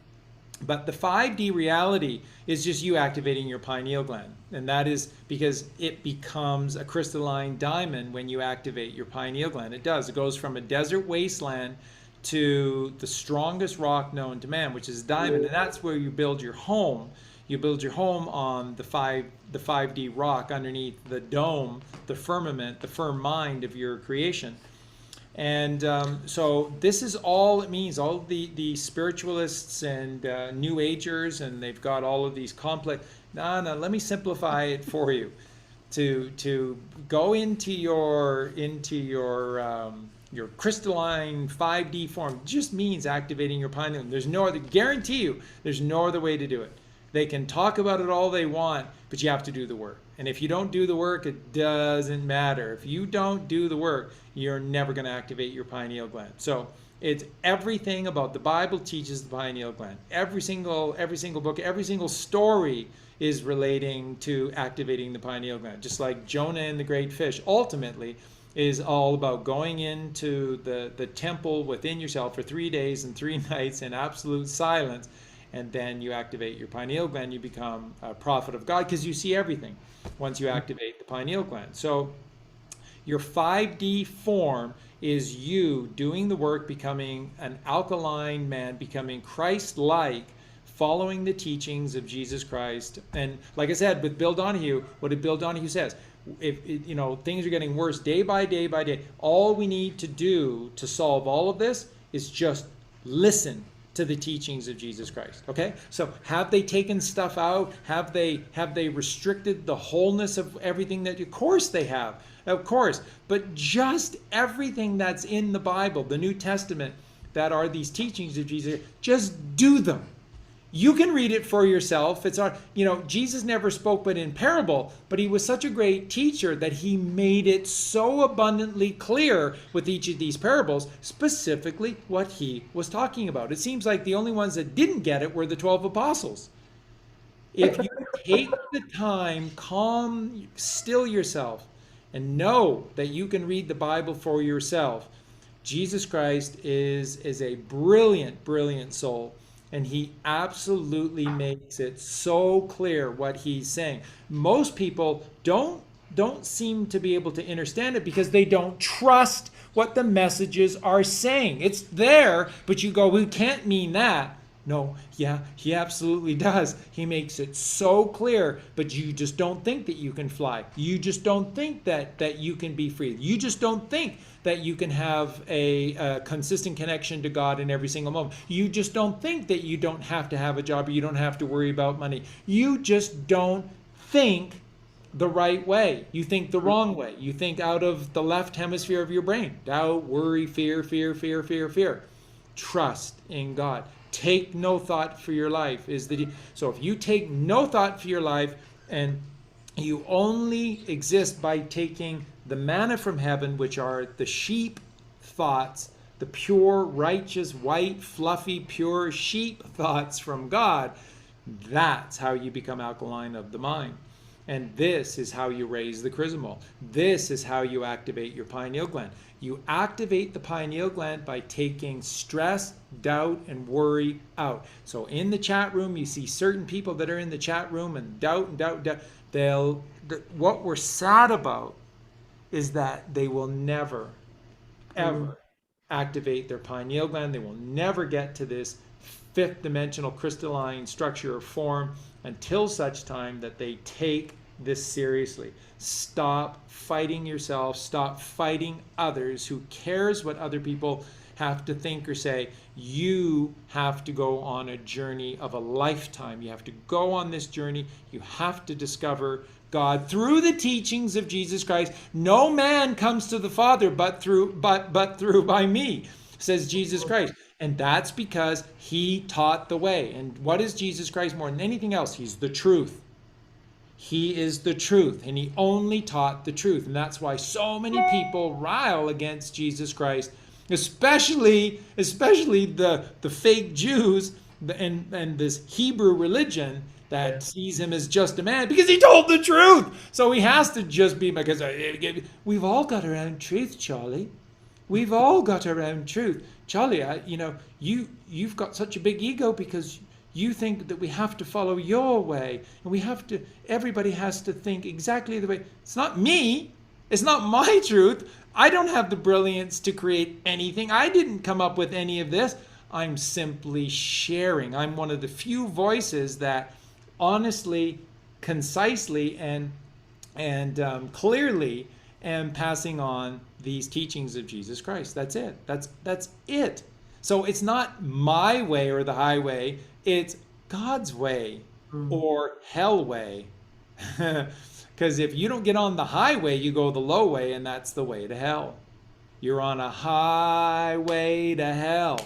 the 5D reality is just you activating your pineal gland. And that is because it becomes a crystalline diamond when you activate your pineal gland. It does. It goes from a desert wasteland to the strongest rock known to man, which is diamond. And that's where you build your home. You build your home on the 5D rock underneath the dome, the firmament, the firm mind of your creation. And so this is all it means. All the spiritualists and New Agers, and they've got all of these complex. No, let me simplify it for you. To go into your crystalline 5D form just means activating your pineal. There's no other. Guarantee you, there's no other way to do it. They can talk about it all they want, but you have to do the work. And if you don't do the work, it doesn't matter. If you don't do the work, you're never going to activate your pineal gland. So it's everything about the Bible teaches the pineal gland. Every single book, every single story is relating to activating the pineal gland. Just like Jonah and the great fish, ultimately is all about going into the temple within yourself for 3 days and 3 nights in absolute silence. And then you activate your pineal gland, you become a prophet of God, because you see everything once you activate the pineal gland. So your 5D form is you doing the work, becoming an alkaline man, becoming Christ-like, following the teachings of Jesus Christ. And like I said, with Bill Donahue, what did Bill Donahue says? If you know, things are getting worse day by day by day, all we need to do to solve all of this is just listen to the teachings of Jesus Christ. Okay, so have they taken stuff out? Have they restricted the wholeness of everything? That, of course they have, of course, but just everything that's in the Bible, the New Testament, that are these teachings of Jesus, just do them. You can read it for yourself. It's our, you know, Jesus never spoke but in parable, but he was such a great teacher that he made it so abundantly clear with each of these parables, specifically what he was talking about. It seems like the only ones that didn't get it were the 12 apostles. If you take the time, calm, still yourself, and know that you can read the Bible for yourself, Jesus Christ is a brilliant, brilliant soul. And he absolutely makes it so clear what he's saying. Most people don't seem to be able to understand it because they don't trust what the messages are saying. It's there, but you go, we can't mean that. No, yeah, he absolutely does. He makes it so clear, but you just don't think that you can fly. You just don't think that you can be free. You just don't think that you can have a consistent connection to God in every single moment. You just don't think that you don't have to have a job or you don't have to worry about money. You just don't think the right way. You think the wrong way. You think out of the left hemisphere of your brain. Doubt, worry, fear, fear, fear, fear, fear. Trust in God. Take no thought for your life is the so if you take no thought for your life and you only exist by taking the manna from heaven, which are the sheep thoughts, the pure, righteous, white, fluffy, pure sheep thoughts from God, that's how you become alkaline of the mind. And this is how you raise the chrismal. This is how you activate your pineal gland. You activate the pineal gland by taking stress, doubt, and worry out. So in the chat room, you see certain people that are in the chat room and doubt and doubt, doubt. What we're sad about is that they will never, ever activate their pineal gland. They will never get to this fifth dimensional crystalline structure or form until such time that they take this seriously. Stop fighting yourself. Stop fighting others. Who cares what other people have to think or say? You have to go on a journey of a lifetime. You have to go on this journey. You have to discover God through the teachings of Jesus Christ. No man comes to the Father but through by me, says Jesus Christ. And that's because he taught the way. And what is Jesus Christ more than anything else? He's the truth. He is the truth, and he only taught the truth. And that's why so many people rile against Jesus Christ, especially the fake Jews and this Hebrew religion that sees him as just a man because he told the truth. So he has to just be, because we've all got our own truth, Charlie. We've all got our own truth. Charlie, you've got such a big ego because you think that we have to follow your way, and everybody has to think exactly the way. It's not me. It's not my truth. I don't have the brilliance to create anything. I didn't come up with any of this. I'm simply sharing. I'm one of the few voices that honestly, concisely, and clearly am passing on these teachings of Jesus Christ. That's it. That's it. So it's not my way or the highway. It's God's way or hell way. Because if you don't get on the highway, you go the low way, and that's the way to hell. You're on a highway to hell.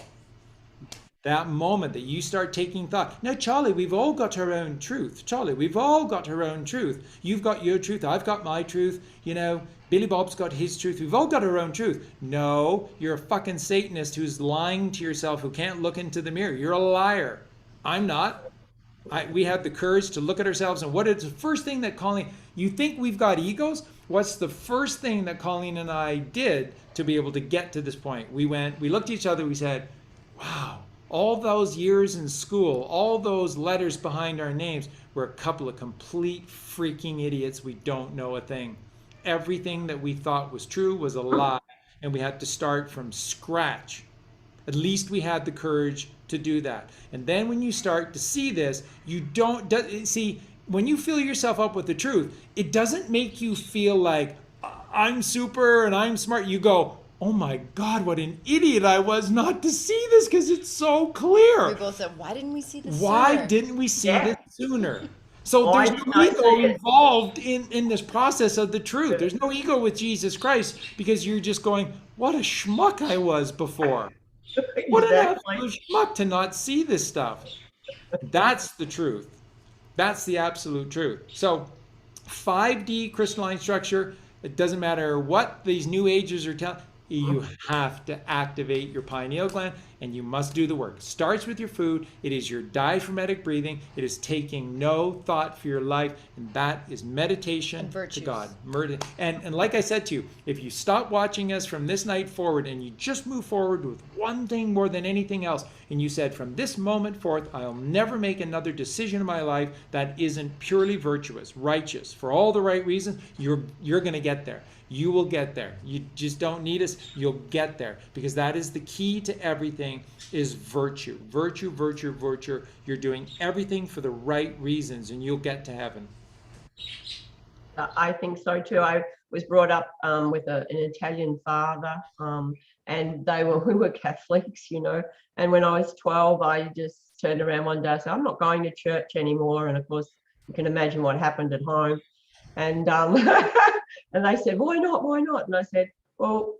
That moment that you start taking thought. Now, Charlie, we've all got our own truth. Charlie, we've all got our own truth. You've got your truth. I've got my truth. Billy Bob's got his truth. We've all got our own truth. No, you're a fucking Satanist who's lying to yourself, who can't look into the mirror. You're a liar. I'm not. We have the courage to look at ourselves. And what is the first thing that Colleen, you think we've got egos? What's the first thing that Colleen and I did to be able to get to this point? We looked at each other, we said, wow, all those years in school, all those letters behind our names, we're a couple of complete freaking idiots. We don't know a thing. Everything that we thought was true was a lie, and we had to start from scratch. At least we had the courage to do that. And then when you start to see this, when you fill yourself up with the truth, it doesn't make you feel like I'm super and I'm smart. You go, oh my God, what an idiot I was not to see this, because it's so clear. We both said, why didn't we see this Why sooner? didn't we see this sooner? So Why there's didn't no I ego see it? involved in this process of the truth. There's no ego with Jesus Christ, because you're just going, what a schmuck I was before. What an absolute schmuck to not see this stuff. That's the truth. That's the absolute truth. So 5D crystalline structure, it doesn't matter what these new agers are telling you, have to activate your pineal gland, and you must do the work. It starts with your food. It is your diaphragmatic breathing. It is taking no thought for your life, and that is meditation to God. And like I said to you, if you stop watching us from this night forward and you just move forward with one thing more than anything else, and you said, from this moment forth, I'll never make another decision in my life that isn't purely virtuous, righteous, for all the right reasons, you're going to get there. You will get there. You just don't need us. You'll get there, because that is the key to everything, is virtue. Virtue, virtue, virtue. You're doing everything for the right reasons, and you'll get to heaven. I think so too. I was brought up with an Italian father, and we were Catholics, And when I was 12, I just turned around one day and said, I'm not going to church anymore. And of course, You can imagine what happened at home. And and they said, why not? Why not? And I said, well,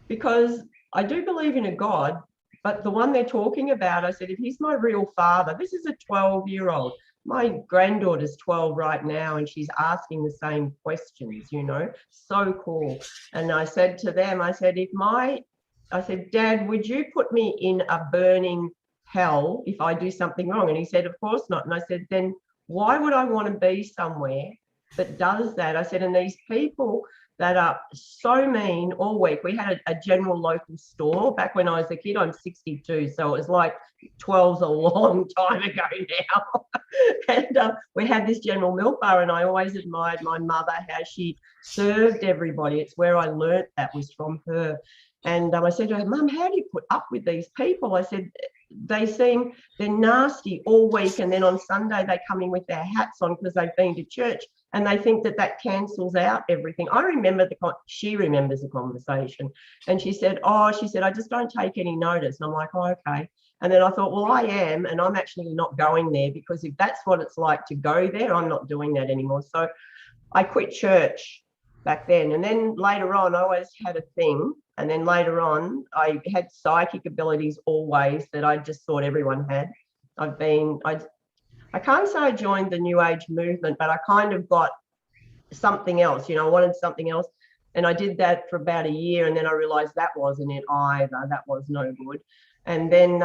because I do believe in a God, but the one they're talking about, I said, if he's my real father, this is a 12-year-old. My granddaughter's 12 right now, and she's asking the same questions, you know, so cool. And I said to them, I said, I said, Dad, would you put me in a burning hell if I do something wrong? And he said, of course not. And I said, then why would I want to be somewhere that does that? I said, and these people that are so mean all week. We had a general local store back when I was a kid. I'm 62, so it was like 12's a long time ago now. And we had this general milk bar, and I always admired my mother, how she served everybody. It's where I learnt that was from her. And I said to her, Mum, how do you put up with these people? I said, they're nasty all week, and then on Sunday they come in with their hats on because they've been to church, and they think that cancels out everything. I remember she remembers the conversation, and she said, I just don't take any notice. And I'm like, oh, okay. And then I thought, well, I am, and I'm actually not going there, because if that's what it's like to go there, I'm not doing that anymore. So I quit church back then. And then later on, I always had a thing. And then later on, I had psychic abilities always that I just thought everyone had. I can't say I joined the New Age movement, but I kind of got something else, you know, I wanted something else. And I did that for about a year, and then I realized that wasn't it either. That was no good. And then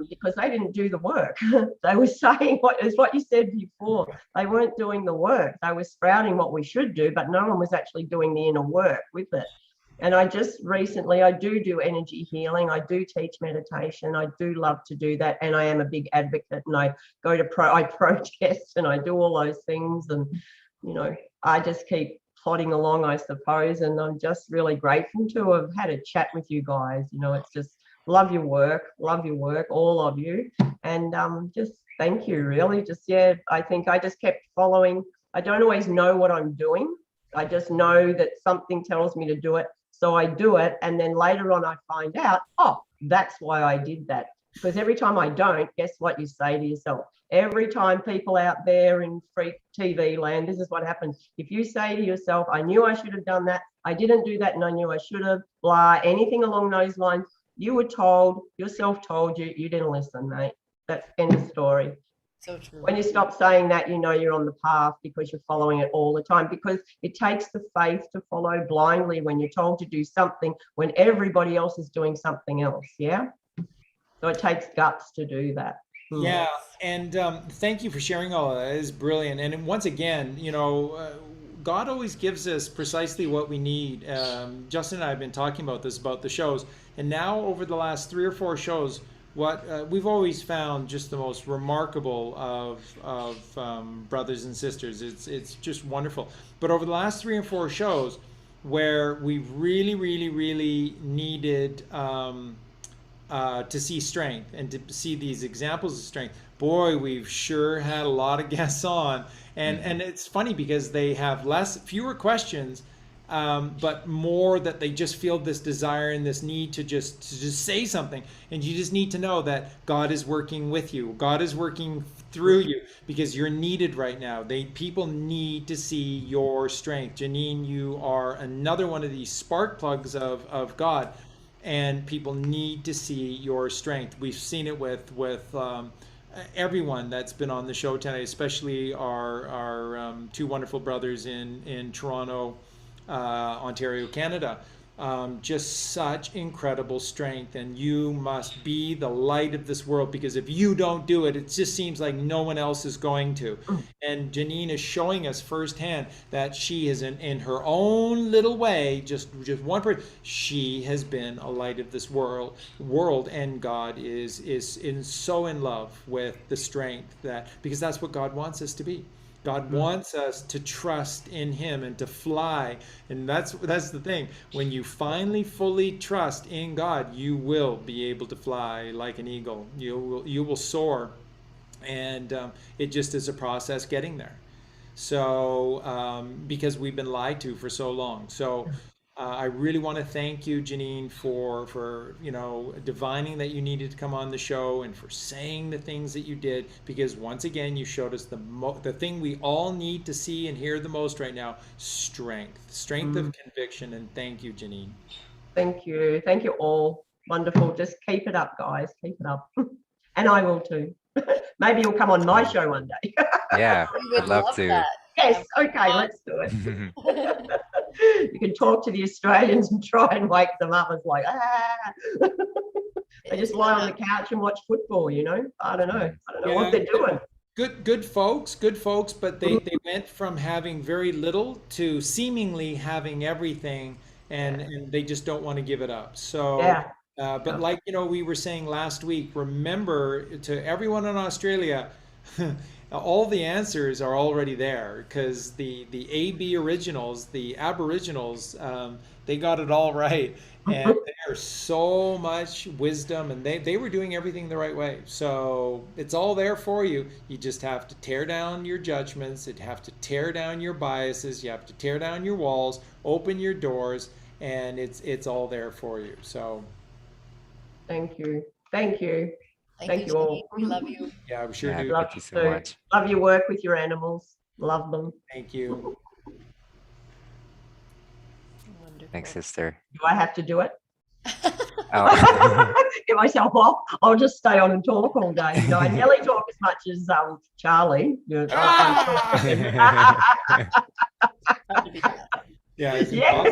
because they didn't do the work, they were saying what you said before. They weren't doing the work. They were sprouting what we should do, but no one was actually doing the inner work with it. And I just recently, I do energy healing. I do teach meditation. I do love to do that. And I am a big advocate, and I go to I protest, and I do all those things. And, you know, I just keep plodding along, I suppose. And I'm just really grateful to have had a chat with you guys. You know, it's just love your work, all of you. And just thank you, really. Just, yeah, I think I just kept following. I don't always know what I'm doing. I just know that something tells me to do it. So I do it, and then later on I find out, oh, that's why I did that. Because every time I don't, guess what you say to yourself? Every time people out there in freak TV land, this is what happens. If you say to yourself, I knew I should have done that, I didn't do that, and I knew I should have, blah, anything along those lines, you were told, yourself told you, you didn't listen, mate. That's end of story. So true. When you stop saying that, you know you're on the path, because you're following it all the time. Because it takes the faith to follow blindly when you're told to do something when everybody else is doing something else. Yeah. So it takes guts to do that. Yeah, and thank you for sharing all of that. It is brilliant. And once again, you know, God always gives us precisely what we need. Justin and I have been talking about this, about the shows, and now over the last 3 or 4 shows, what we've always found just the most remarkable of brothers and sisters. It's just wonderful. But over the last 3 and 4 shows, where we've really needed to see strength and to see these examples of strength, boy, we've sure had a lot of guests on. And it's funny because they have fewer questions, but more that they just feel this desire and this need to just say something. And you just need to know that God is working with you. God is working through you, because you're needed right now. People need to see your strength. Janine, you are another one of these spark plugs of God, and people need to see your strength. We've seen it with everyone that's been on the show tonight, especially our 2 wonderful brothers in Toronto, Ontario, Canada. Just such incredible strength, and you must be the light of this world, because if you don't do it, it just seems like no one else is going to. And Janine is showing us firsthand that she is in her own little way, just one person, she has been a light of this world, and God is so in love with the strength, because that's what God wants us to be. God wants us to trust in Him and to fly. And that's the thing. When you finally fully trust in God, you will be able to fly like an eagle. You will soar. And it just is a process getting there. So because we've been lied to for so long. So I really want to thank you, Janine, for divining that you needed to come on the show and for saying the things that you did, because once again you showed us the thing we all need to see and hear the most right now: strength of conviction. And thank you, Janine. Thank you. Thank you all. Wonderful. Just keep it up, guys. Keep it up. And I will too. Maybe you'll come on my show one day. Yeah, We I'd would love love to. that. Yes. Okay, let's do it. You can talk to the Australians and try and wake them up. It's like, they just lie on the couch and watch football, I don't know. I don't know what they're doing. Good folks, but they went from having very little to seemingly having everything, and they just don't want to give it up. So, Yeah. but like we were saying last week, remember, to everyone in Australia, all the answers are already there, because the AB originals, the Aboriginals, they got it all right, and there's so much wisdom, and they were doing everything the right way. So it's all there for you. You just have to tear down your judgments. You have to tear down your biases. You have to tear down your walls, open your doors, and it's all there for you. So Thank you. Thank you. Thank you all. Janine. We love you. yeah, we sure Yeah, do. Love thank you so too. much. Love your work with your animals. Love them. Thank you. Wonderful. Thanks, sister. Do I have to do it? Oh. Get myself off. I'll just stay on and talk all day. I nearly talk as much as Charlie. Yeah, it's Yeah.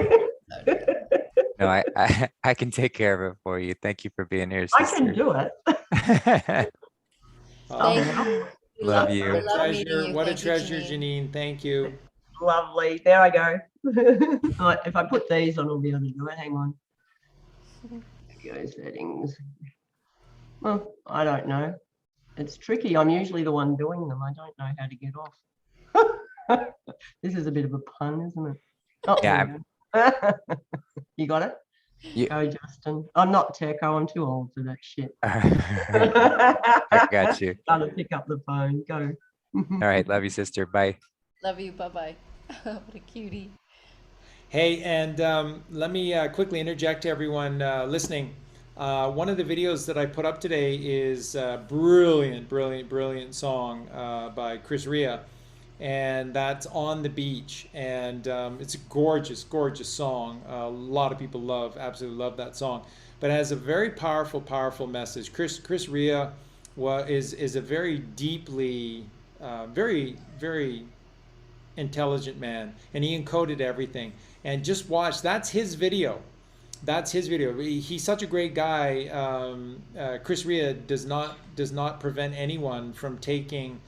No, I can take care of it for you. Thank you for being here, I sister. can do it. Thank you. We Love you. We love meeting you. What a Thank you, treasure, Janine. Thank you. Lovely. There I go. If I put these on, I'll be able to do it. Hang on. Go settings. Well, I don't know. It's tricky. I'm usually the one doing them. I don't know how to get off. This is a bit of a pun, isn't it? Oh, Yeah. You got it? Yeah. Go, Justin. I'm not techo. I'm too old for that shit. I got you. Gotta pick up the phone. Go. All right. Love you, sister. Bye. Love you. Bye-bye. What a cutie. Hey, and let me quickly interject to everyone listening. One of the videos that I put up today is a brilliant song by Chris Rea, and that's On the Beach. And it's a gorgeous song. A lot of people absolutely love that song. But it has a very powerful message. Chris Rea is a very deeply, very intelligent man, and he encoded everything. And just watch, that's his video. He's such a great guy. Chris Rea does not prevent anyone from taking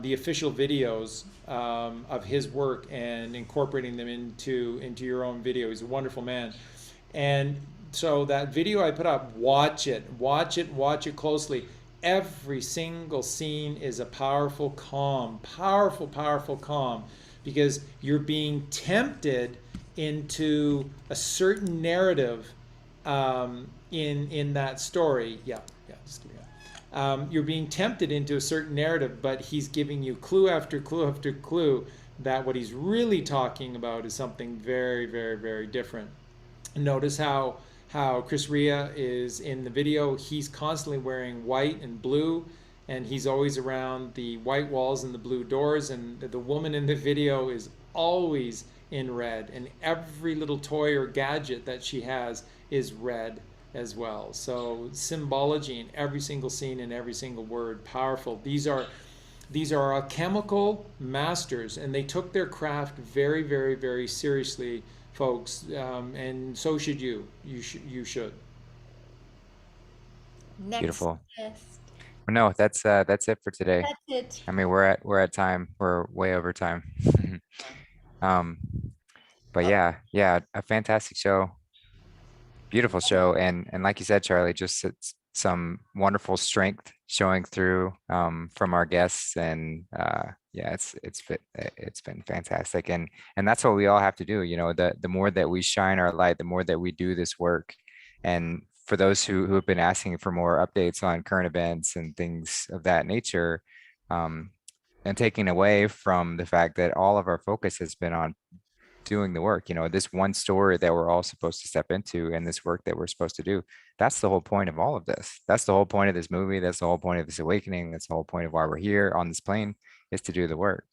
the official videos of his work and incorporating them into your own video. He's a wonderful man. And so that video I put up, watch it closely. Every single scene is a powerful calm, because you're being tempted into a certain narrative in that story. Just give me that. You're being tempted into a certain narrative, but he's giving you clue after clue that what he's really talking about is something very different. Notice how Chris Rea is in the video. He's constantly wearing white and blue, and he's always around the white walls and the blue doors, and the woman in the video is always in red, and every little toy or gadget that she has is red as well. So symbology in every single scene and every single word, powerful. These are alchemical masters, and they took their craft very seriously, folks, and so should you. You should. Next Beautiful. guest. No, that's it for today. That's it. I mean, we're at time. We're way over time. But yeah, a fantastic show, beautiful show, and like you said, Charlie, just some wonderful strength showing through from our guests, and yeah, it's been fantastic, and that's what we all have to do. The more that we shine our light, the more that we do this work. And for those who have been asking for more updates on current events and things of that nature, and taking away from the fact that all of our focus has been on doing the work. This one story that we're all supposed to step into, and this work that we're supposed to do. That's the whole point of all of this. That's the whole point of this movie. That's the whole point of this awakening. That's the whole point of why we're here on this plane, is to do the work.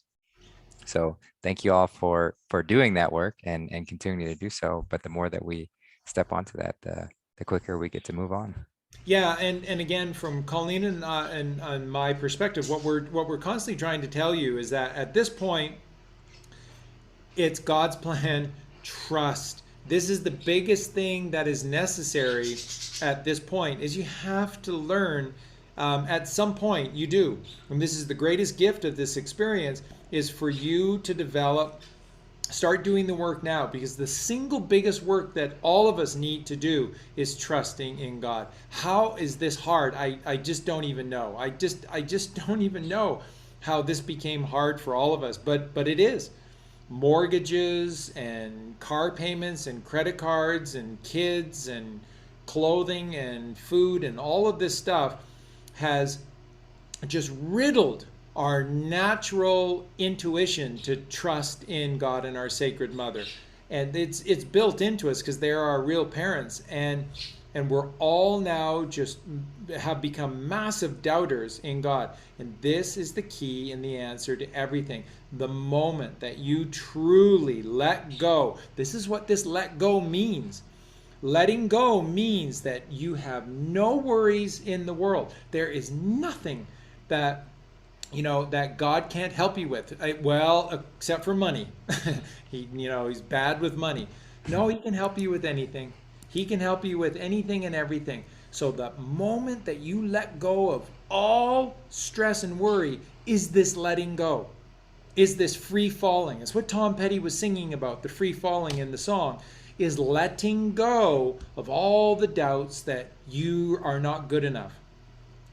So thank you all for doing that work and continuing to do so. But the more that we step onto that, the quicker we get to move on. Yeah, and again, from Colleen and my perspective, what we're constantly trying to tell you is that at this point, it's God's plan. Trust. This is the biggest thing that is necessary at this point. Is you have to learn. At some point, you do, and this is the greatest gift of this experience, is for you to develop. Start doing the work now, because the single biggest work that all of us need to do is trusting in God. How is this hard? I just don't even know. I just don't even know how this became hard for all of us, but it is. Mortgages and car payments and credit cards and kids and clothing and food and all of this stuff has just riddled our natural intuition to trust in God and our Sacred Mother. And it's built into us because they are our real parents. And we're all now just have become massive doubters in God. And this is the key and the answer to everything. The moment that you truly let go, this is what this let go means. Letting go means that you have no worries in the world. There is nothing that that God can't help you with. Well, except for money. He's bad with money. No, he can help you with anything. He can help you with anything and everything. So the moment that you let go of all stress and worry is this letting go, is this free falling. It's what Tom Petty was singing about, the free falling in the song, is letting go of all the doubts that you are not good enough.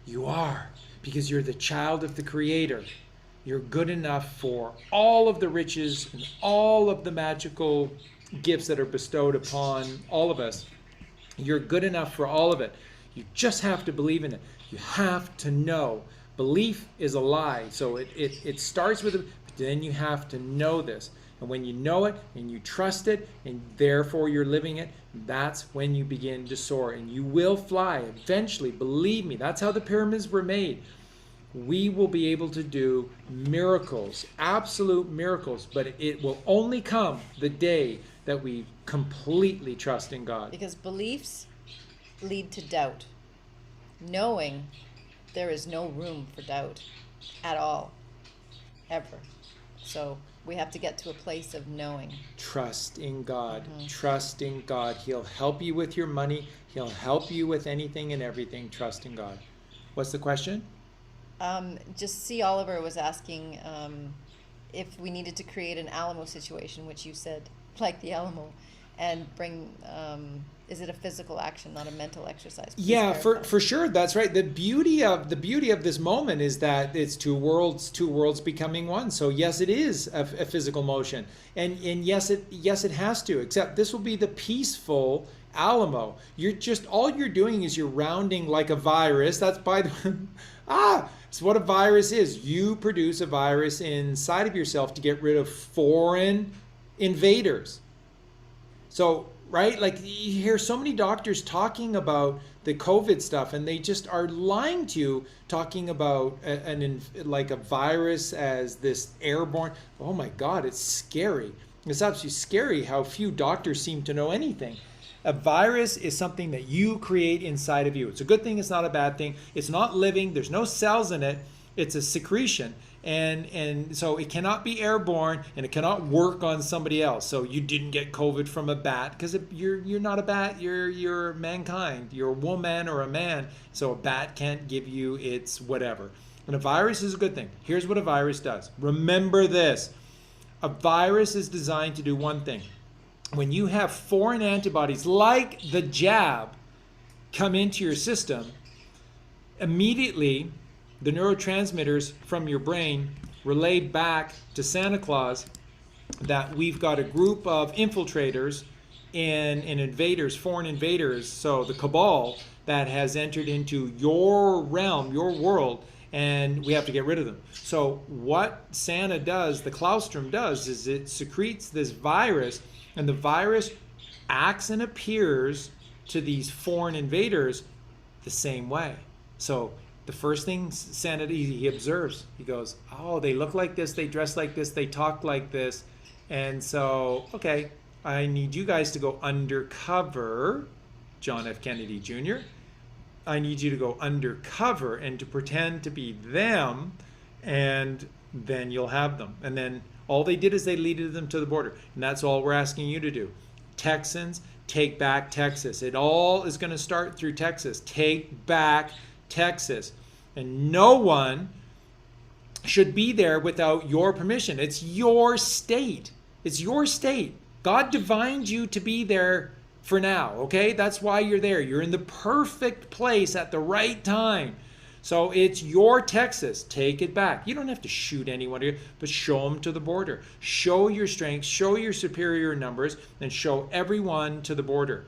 You are. Because you're the child of the Creator. You're good enough for all of the riches and all of the magical gifts that are bestowed upon all of us. You're good enough for all of it. You just have to believe in it. You have to know. Belief is a lie. So it starts with, but then you have to know this. And when you know it and you trust it and therefore you're living it, that's when you begin to soar, and you will fly eventually. Believe me, that's how the pyramids were made. We will be able to do miracles, absolute miracles, but it will only come the day that we completely trust in God. Because beliefs lead to doubt. Knowing, there is no room for doubt at all, ever. So we have to get to a place of knowing. Trust in God. Trust in God. He'll help you with your money. He'll help you with anything and everything. Trust in God. What's the question? Just see, Oliver was asking if we needed to create an Alamo situation, which you said, like the Alamo, and bring, is it a physical action, not a mental exercise? Please Yeah, clarify. for sure. That's right. The beauty of this moment is that it's two worlds becoming one. So yes, it is a physical motion, and yes it has to. Except this will be the peaceful Alamo. All you're doing is you're rounding like a virus. That's by the it's what a virus is. You produce a virus inside of yourself to get rid of foreign invaders. So, right, like you hear so many doctors talking about the COVID stuff, and they just are lying to you, talking about like a virus as this airborne. Oh my God, it's scary. It's absolutely scary how few doctors seem to know anything. A virus is something that you create inside of you. It's a good thing, it's not a bad thing. It's not living, there's no cells in it. It's a secretion. And so it cannot be airborne, and it cannot work on somebody else. So you didn't get COVID from a bat, because you're not a bat, you're mankind. You're a woman or a man. So a bat can't give you its whatever. And a virus is a good thing. Here's what a virus does. Remember this. A virus is designed to do one thing. When you have foreign antibodies like the jab come into your system, immediately the neurotransmitters from your brain relay back to Santa Claus that we've got a group of infiltrators and invaders, foreign invaders, so the cabal that has entered into your realm, your world, and we have to get rid of them. So what Santa does, the Claustrum does, is it secretes this virus, and the virus acts and appears to these foreign invaders the same way. So the first thing Santa, he observes, he goes, oh, they look like this, they dress like this, they talk like this. And so, okay, I need you guys to go undercover, John F. Kennedy Jr. I need you to go undercover and to pretend to be them, and then you'll have them. And then all they did is they leaded them to the border. And that's all we're asking you to do. Texans, take back Texas. It all is going to start through Texas. Take back Texas. And no one should be there without your permission. It's your state. It's your state. God divined you to be there for now, okay? That's why you're there. You're in the perfect place at the right time. So it's your Texas. Take it back. You don't have to shoot anyone here, but show them to the border. Show your strength, show your superior numbers, and show everyone to the border.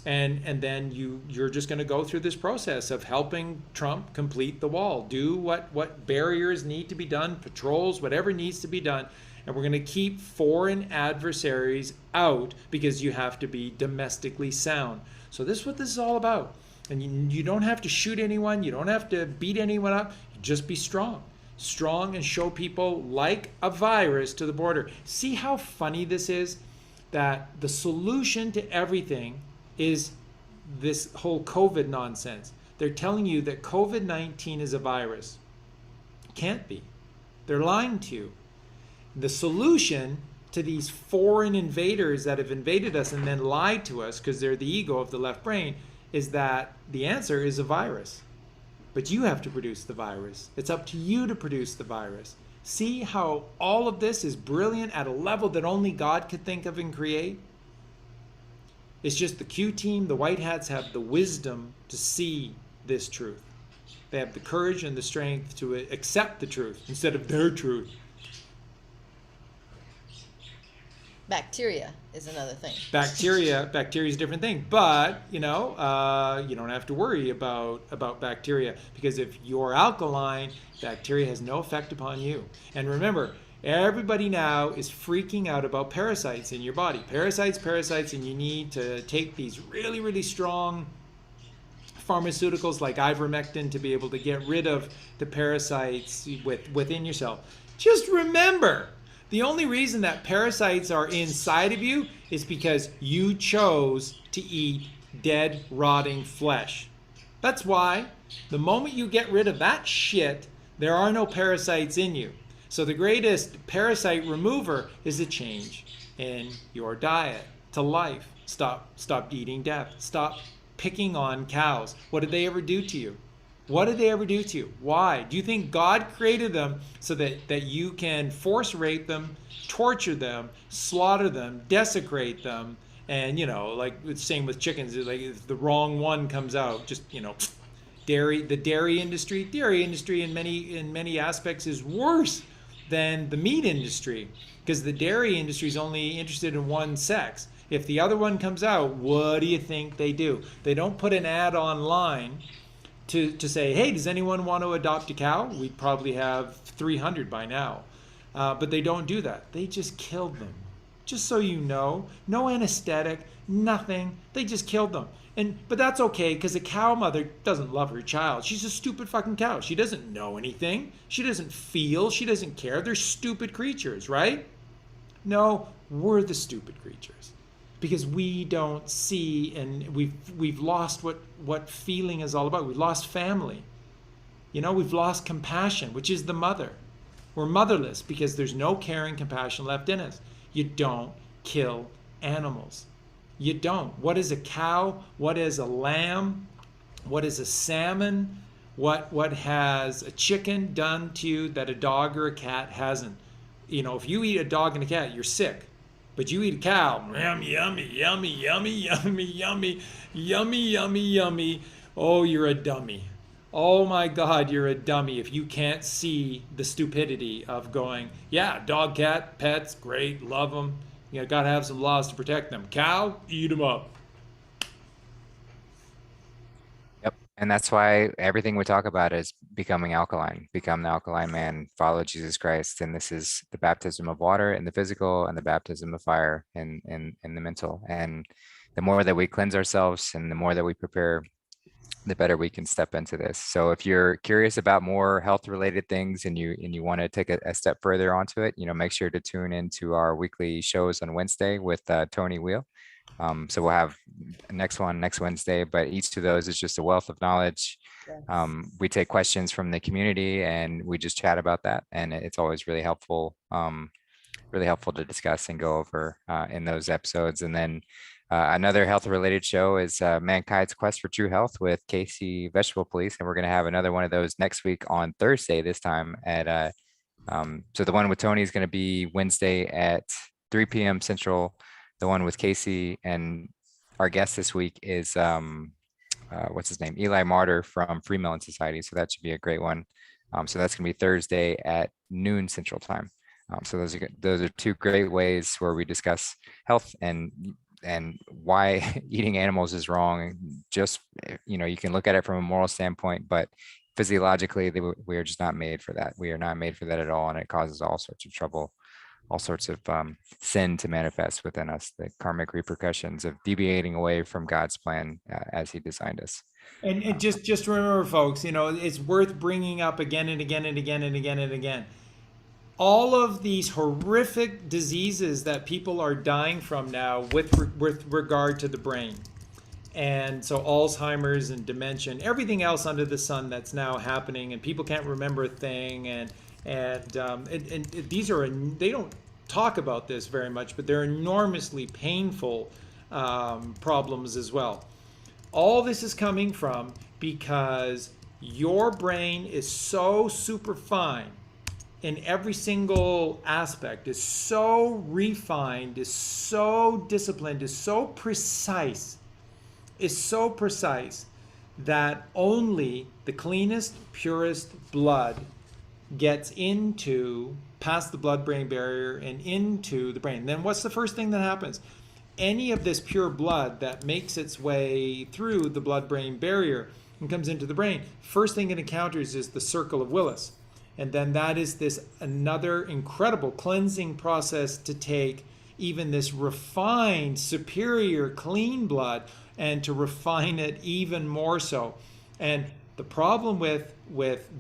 And then you're just going to go through this process of helping Trump complete the wall. Do what barriers need to be done, patrols, whatever needs to be done. And we're going to keep foreign adversaries out because you have to be domestically sound. So this is what this is all about. And you don't have to shoot anyone. You don't have to beat anyone up. Just be strong. Strong, and show people like a virus to the border. See how funny this is? That the solution to everything is this whole COVID nonsense. They're telling you that COVID-19 is a virus. Can't be. They're lying to you. The solution to these foreign invaders that have invaded us and then lied to us because they're the ego of the left brain is that the answer is a virus. But you have to produce the virus. It's up to you to produce the virus. See how all of this is brilliant at a level that only God could think of and create? It's just the Q team, the white hats, have the wisdom to see this truth. They have the courage and the strength to accept the truth instead of their truth. Bacteria is another thing. Bacteria is a different thing, but you don't have to worry about bacteria, because if you're alkaline, bacteria has no effect upon you. And remember, everybody now is freaking out about parasites in your body. Parasites, and you need to take these really, really strong pharmaceuticals like ivermectin to be able to get rid of the parasites within yourself. Just remember, the only reason that parasites are inside of you is because you chose to eat dead, rotting flesh. That's why the moment you get rid of that shit, there are no parasites in you. So the greatest parasite remover is a change in your diet to life. Stop eating death. Stop picking on cows. What did they ever do to you? What did they ever do to you? Why? Do you think God created them so that you can force rape them, torture them, slaughter them, desecrate them, and like the same with chickens, like if the wrong one comes out, just the dairy industry in many aspects is worse than the meat industry, because the dairy industry is only interested in one sex. If the other one comes out, what do you think they do? They don't put an ad online to say, hey, does anyone want to adopt a cow? We'd probably have 300 by now. But they don't do that. They just killed them. Just so you know, no anesthetic, nothing. They just killed them. But that's okay, because a cow mother doesn't love her child. She's a stupid fucking cow. She doesn't know anything. She doesn't feel. She doesn't care. They're stupid creatures, right? No, we're the stupid creatures. Because we don't see, and we've lost what feeling is all about. We've lost family. We've lost compassion, which is the mother. We're motherless because there's no caring compassion left in us. You don't kill animals. You don't. What is a cow? What is a lamb? What is a salmon? What has a chicken done to you that a dog or a cat hasn't? If you eat a dog and a cat, you're sick. But you eat a cow, yummy, yummy, yummy, yummy, yummy, yummy, yummy, yummy, yummy. Oh, you're a dummy. Oh my God, you're a dummy if you can't see the stupidity of going, yeah, dog, cat, pets, great, love them. Got to have some laws to protect them. Cow, eat them up. Yep. And that's why everything we talk about is becoming alkaline, become the alkaline man, follow Jesus Christ. And this is the baptism of water in the physical and the baptism of fire in the mental. And the more that we cleanse ourselves and the more that we prepare, the better we can step into this. So if you're curious about more health related things and you want to take a step further onto it, make sure to tune into our weekly shows on Wednesday with Tony Wheel. So we'll have next one next Wednesday, but each of those is just a wealth of knowledge. Yes. We take questions from the community and we just chat about that. And it's always really helpful to discuss and go over in those episodes. And then another health related show is Mankind's Quest for True Health with Casey Vegetable Police. And we're going to have another one of those next week on Thursday, this time at, so the one with Tony is going to be Wednesday at 3 p.m. Central. The one with Casey and our guest this week is, what's his name? Eli Martyr from Free Melon Society. So that should be a great one. So that's going to be Thursday at noon Central Time. So those are two great ways where we discuss health and why eating animals is wrong. Just, you can look at it from a moral standpoint, but physiologically, we are just not made for that. We are not made for that at all. And it causes all sorts of trouble, all sorts of sin to manifest within us, the karmic repercussions of deviating away from God's plan as he designed us. And just remember, folks, it's worth bringing up again and again and again and again and again. All of these horrific diseases that people are dying from now with regard to the brain. And so Alzheimer's and dementia and everything else under the sun that's now happening, and people can't remember a thing, and these are, they don't talk about this very much, but they're enormously painful problems as well. All this is coming from because your brain is so super fine in every single aspect, is so refined, is so disciplined, is so precise that only the cleanest, purest blood gets past the blood-brain barrier and into the brain. Then what's the first thing that happens? Any of this pure blood that makes its way through the blood-brain barrier and comes into the brain, first thing it encounters is the circle of Willis. And then that is another incredible cleansing process to take even this refined, superior, clean blood and to refine it even more so. And the problem with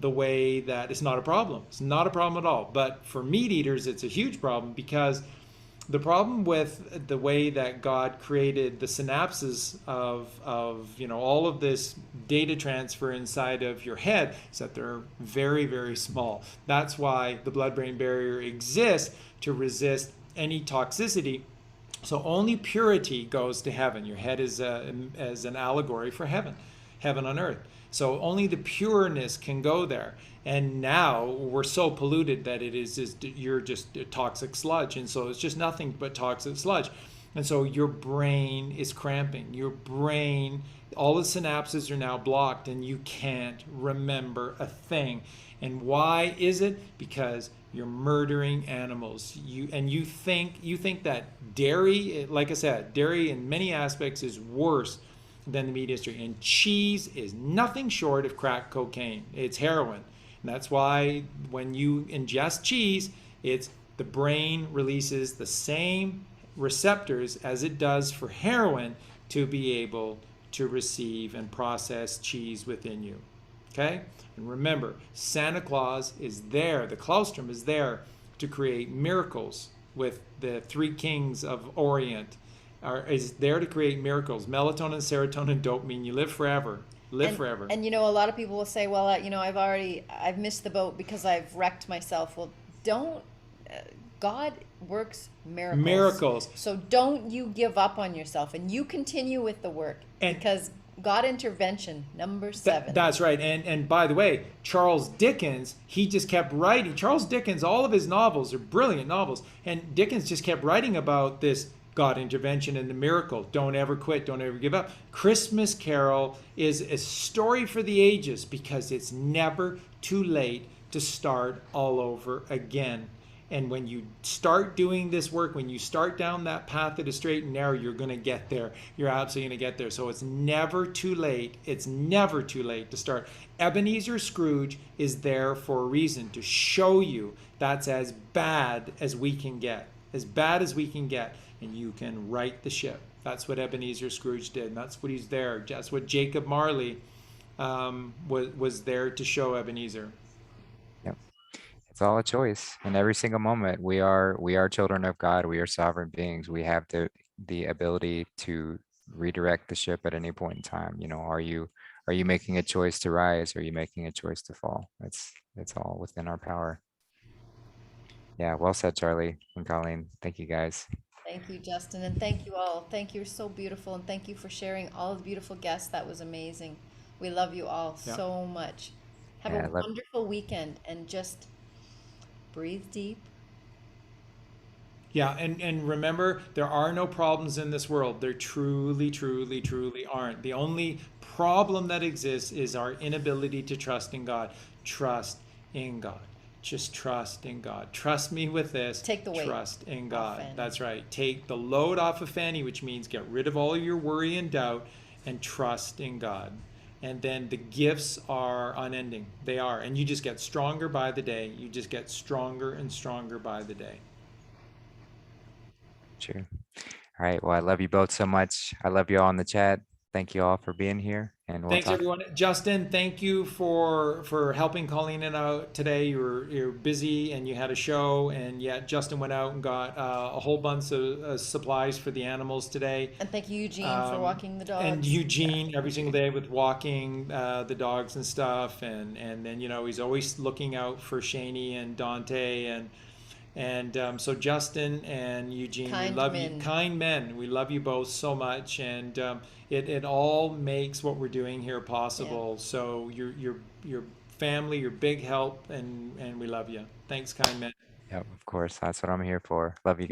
the way that it's not a problem. It's not a problem at all. But for meat eaters, it's a huge problem, because the problem with the way that God created the synapses of all of this data transfer inside of your head is that they're very, very small. That's why the blood-brain barrier exists, to resist any toxicity. So only purity goes to heaven. Your head is as an allegory for heaven on earth. So only the pureness can go there. And now we're so polluted that you're just a toxic sludge. And so it's just nothing but toxic sludge. And so your brain is cramping. Your brain, all the synapses are now blocked and you can't remember a thing. And why is it? Because you're murdering animals. You think that dairy, like I said, dairy in many aspects is worse than the meat industry. And cheese is nothing short of crack cocaine. It's heroin. And that's why when you ingest cheese, the brain releases the same receptors as it does for heroin to be able to receive and process cheese within you. Okay? And remember, Santa Claus is there, the Claustrum is there to create miracles with the three kings of Orient. Is there to create miracles. Melatonin, serotonin, dopamine. You live forever. Forever. And a lot of people will say, well, I've missed the boat because I've wrecked myself. Well, God works miracles. Miracles. So don't you give up on yourself, and you continue with the work, because God intervention, number 7. That's right. And by the way, Charles Dickens, he just kept writing. Charles Dickens, all of his novels are brilliant novels. And Dickens just kept writing about this God intervention and the miracle. Don't ever quit. Don't ever give up. Christmas Carol is a story for the ages, because it's never too late to start all over again. And when you start doing this work, when you start down that path that is straight and narrow, you're going to get there. You're absolutely going to get there. So it's never too late. It's never too late to start. Ebenezer Scrooge is there for a reason, to show you that's as bad as we can get. As bad as we can get. And you can right the ship. That's what Ebenezer Scrooge did. And that's what he's there. That's what Jacob Marley was there to show Ebenezer. Yep. It's all a choice. In every single moment, we are children of God. We are sovereign beings. We have the ability to redirect the ship at any point in time. You know, are you making a choice to rise? Are you making a choice to fall? It's all within our power. Yeah, well said, Charlie and Colleen. Thank you guys. Thank you, Justin, and thank you all. Thank you, you're so beautiful, and thank you for sharing all the beautiful guests. That was amazing. We love you all Yeah. so much. Have Yeah, a wonderful weekend, and just breathe deep. Yeah, and remember, there are no problems in this world. There truly, truly, truly aren't. The only problem that exists is our inability to trust in God. Trust in God. Just trust in God. Trust me with this. Take the weight Trust in off God. Fanny. That's right. Take the load off of Fanny, which means get rid of all your worry and doubt and trust in God. And then the gifts are unending. They are. And you just get stronger by the day. You just get stronger and stronger by the day. True. All right. Well, I love you both so much. I love you all in the chat. Thank you all for being here, and we'll Thanks talk. everyone. Justin, thank you for helping Colleen and out today. You're busy and you had a show, and yet Justin went out and got a whole bunch of supplies for the animals today. And thank you, Eugene, for walking the dogs. And Eugene every single day with walking the dogs and stuff, and then he's always looking out for Shani and Dante and so Justin and Eugene, Kind we love men. you, kind men. We love you both so much, and it all makes what we're doing here possible. So your family, your big help, and we love you. Thanks, kind men. Yep, of course. That's what I'm here for. Love you.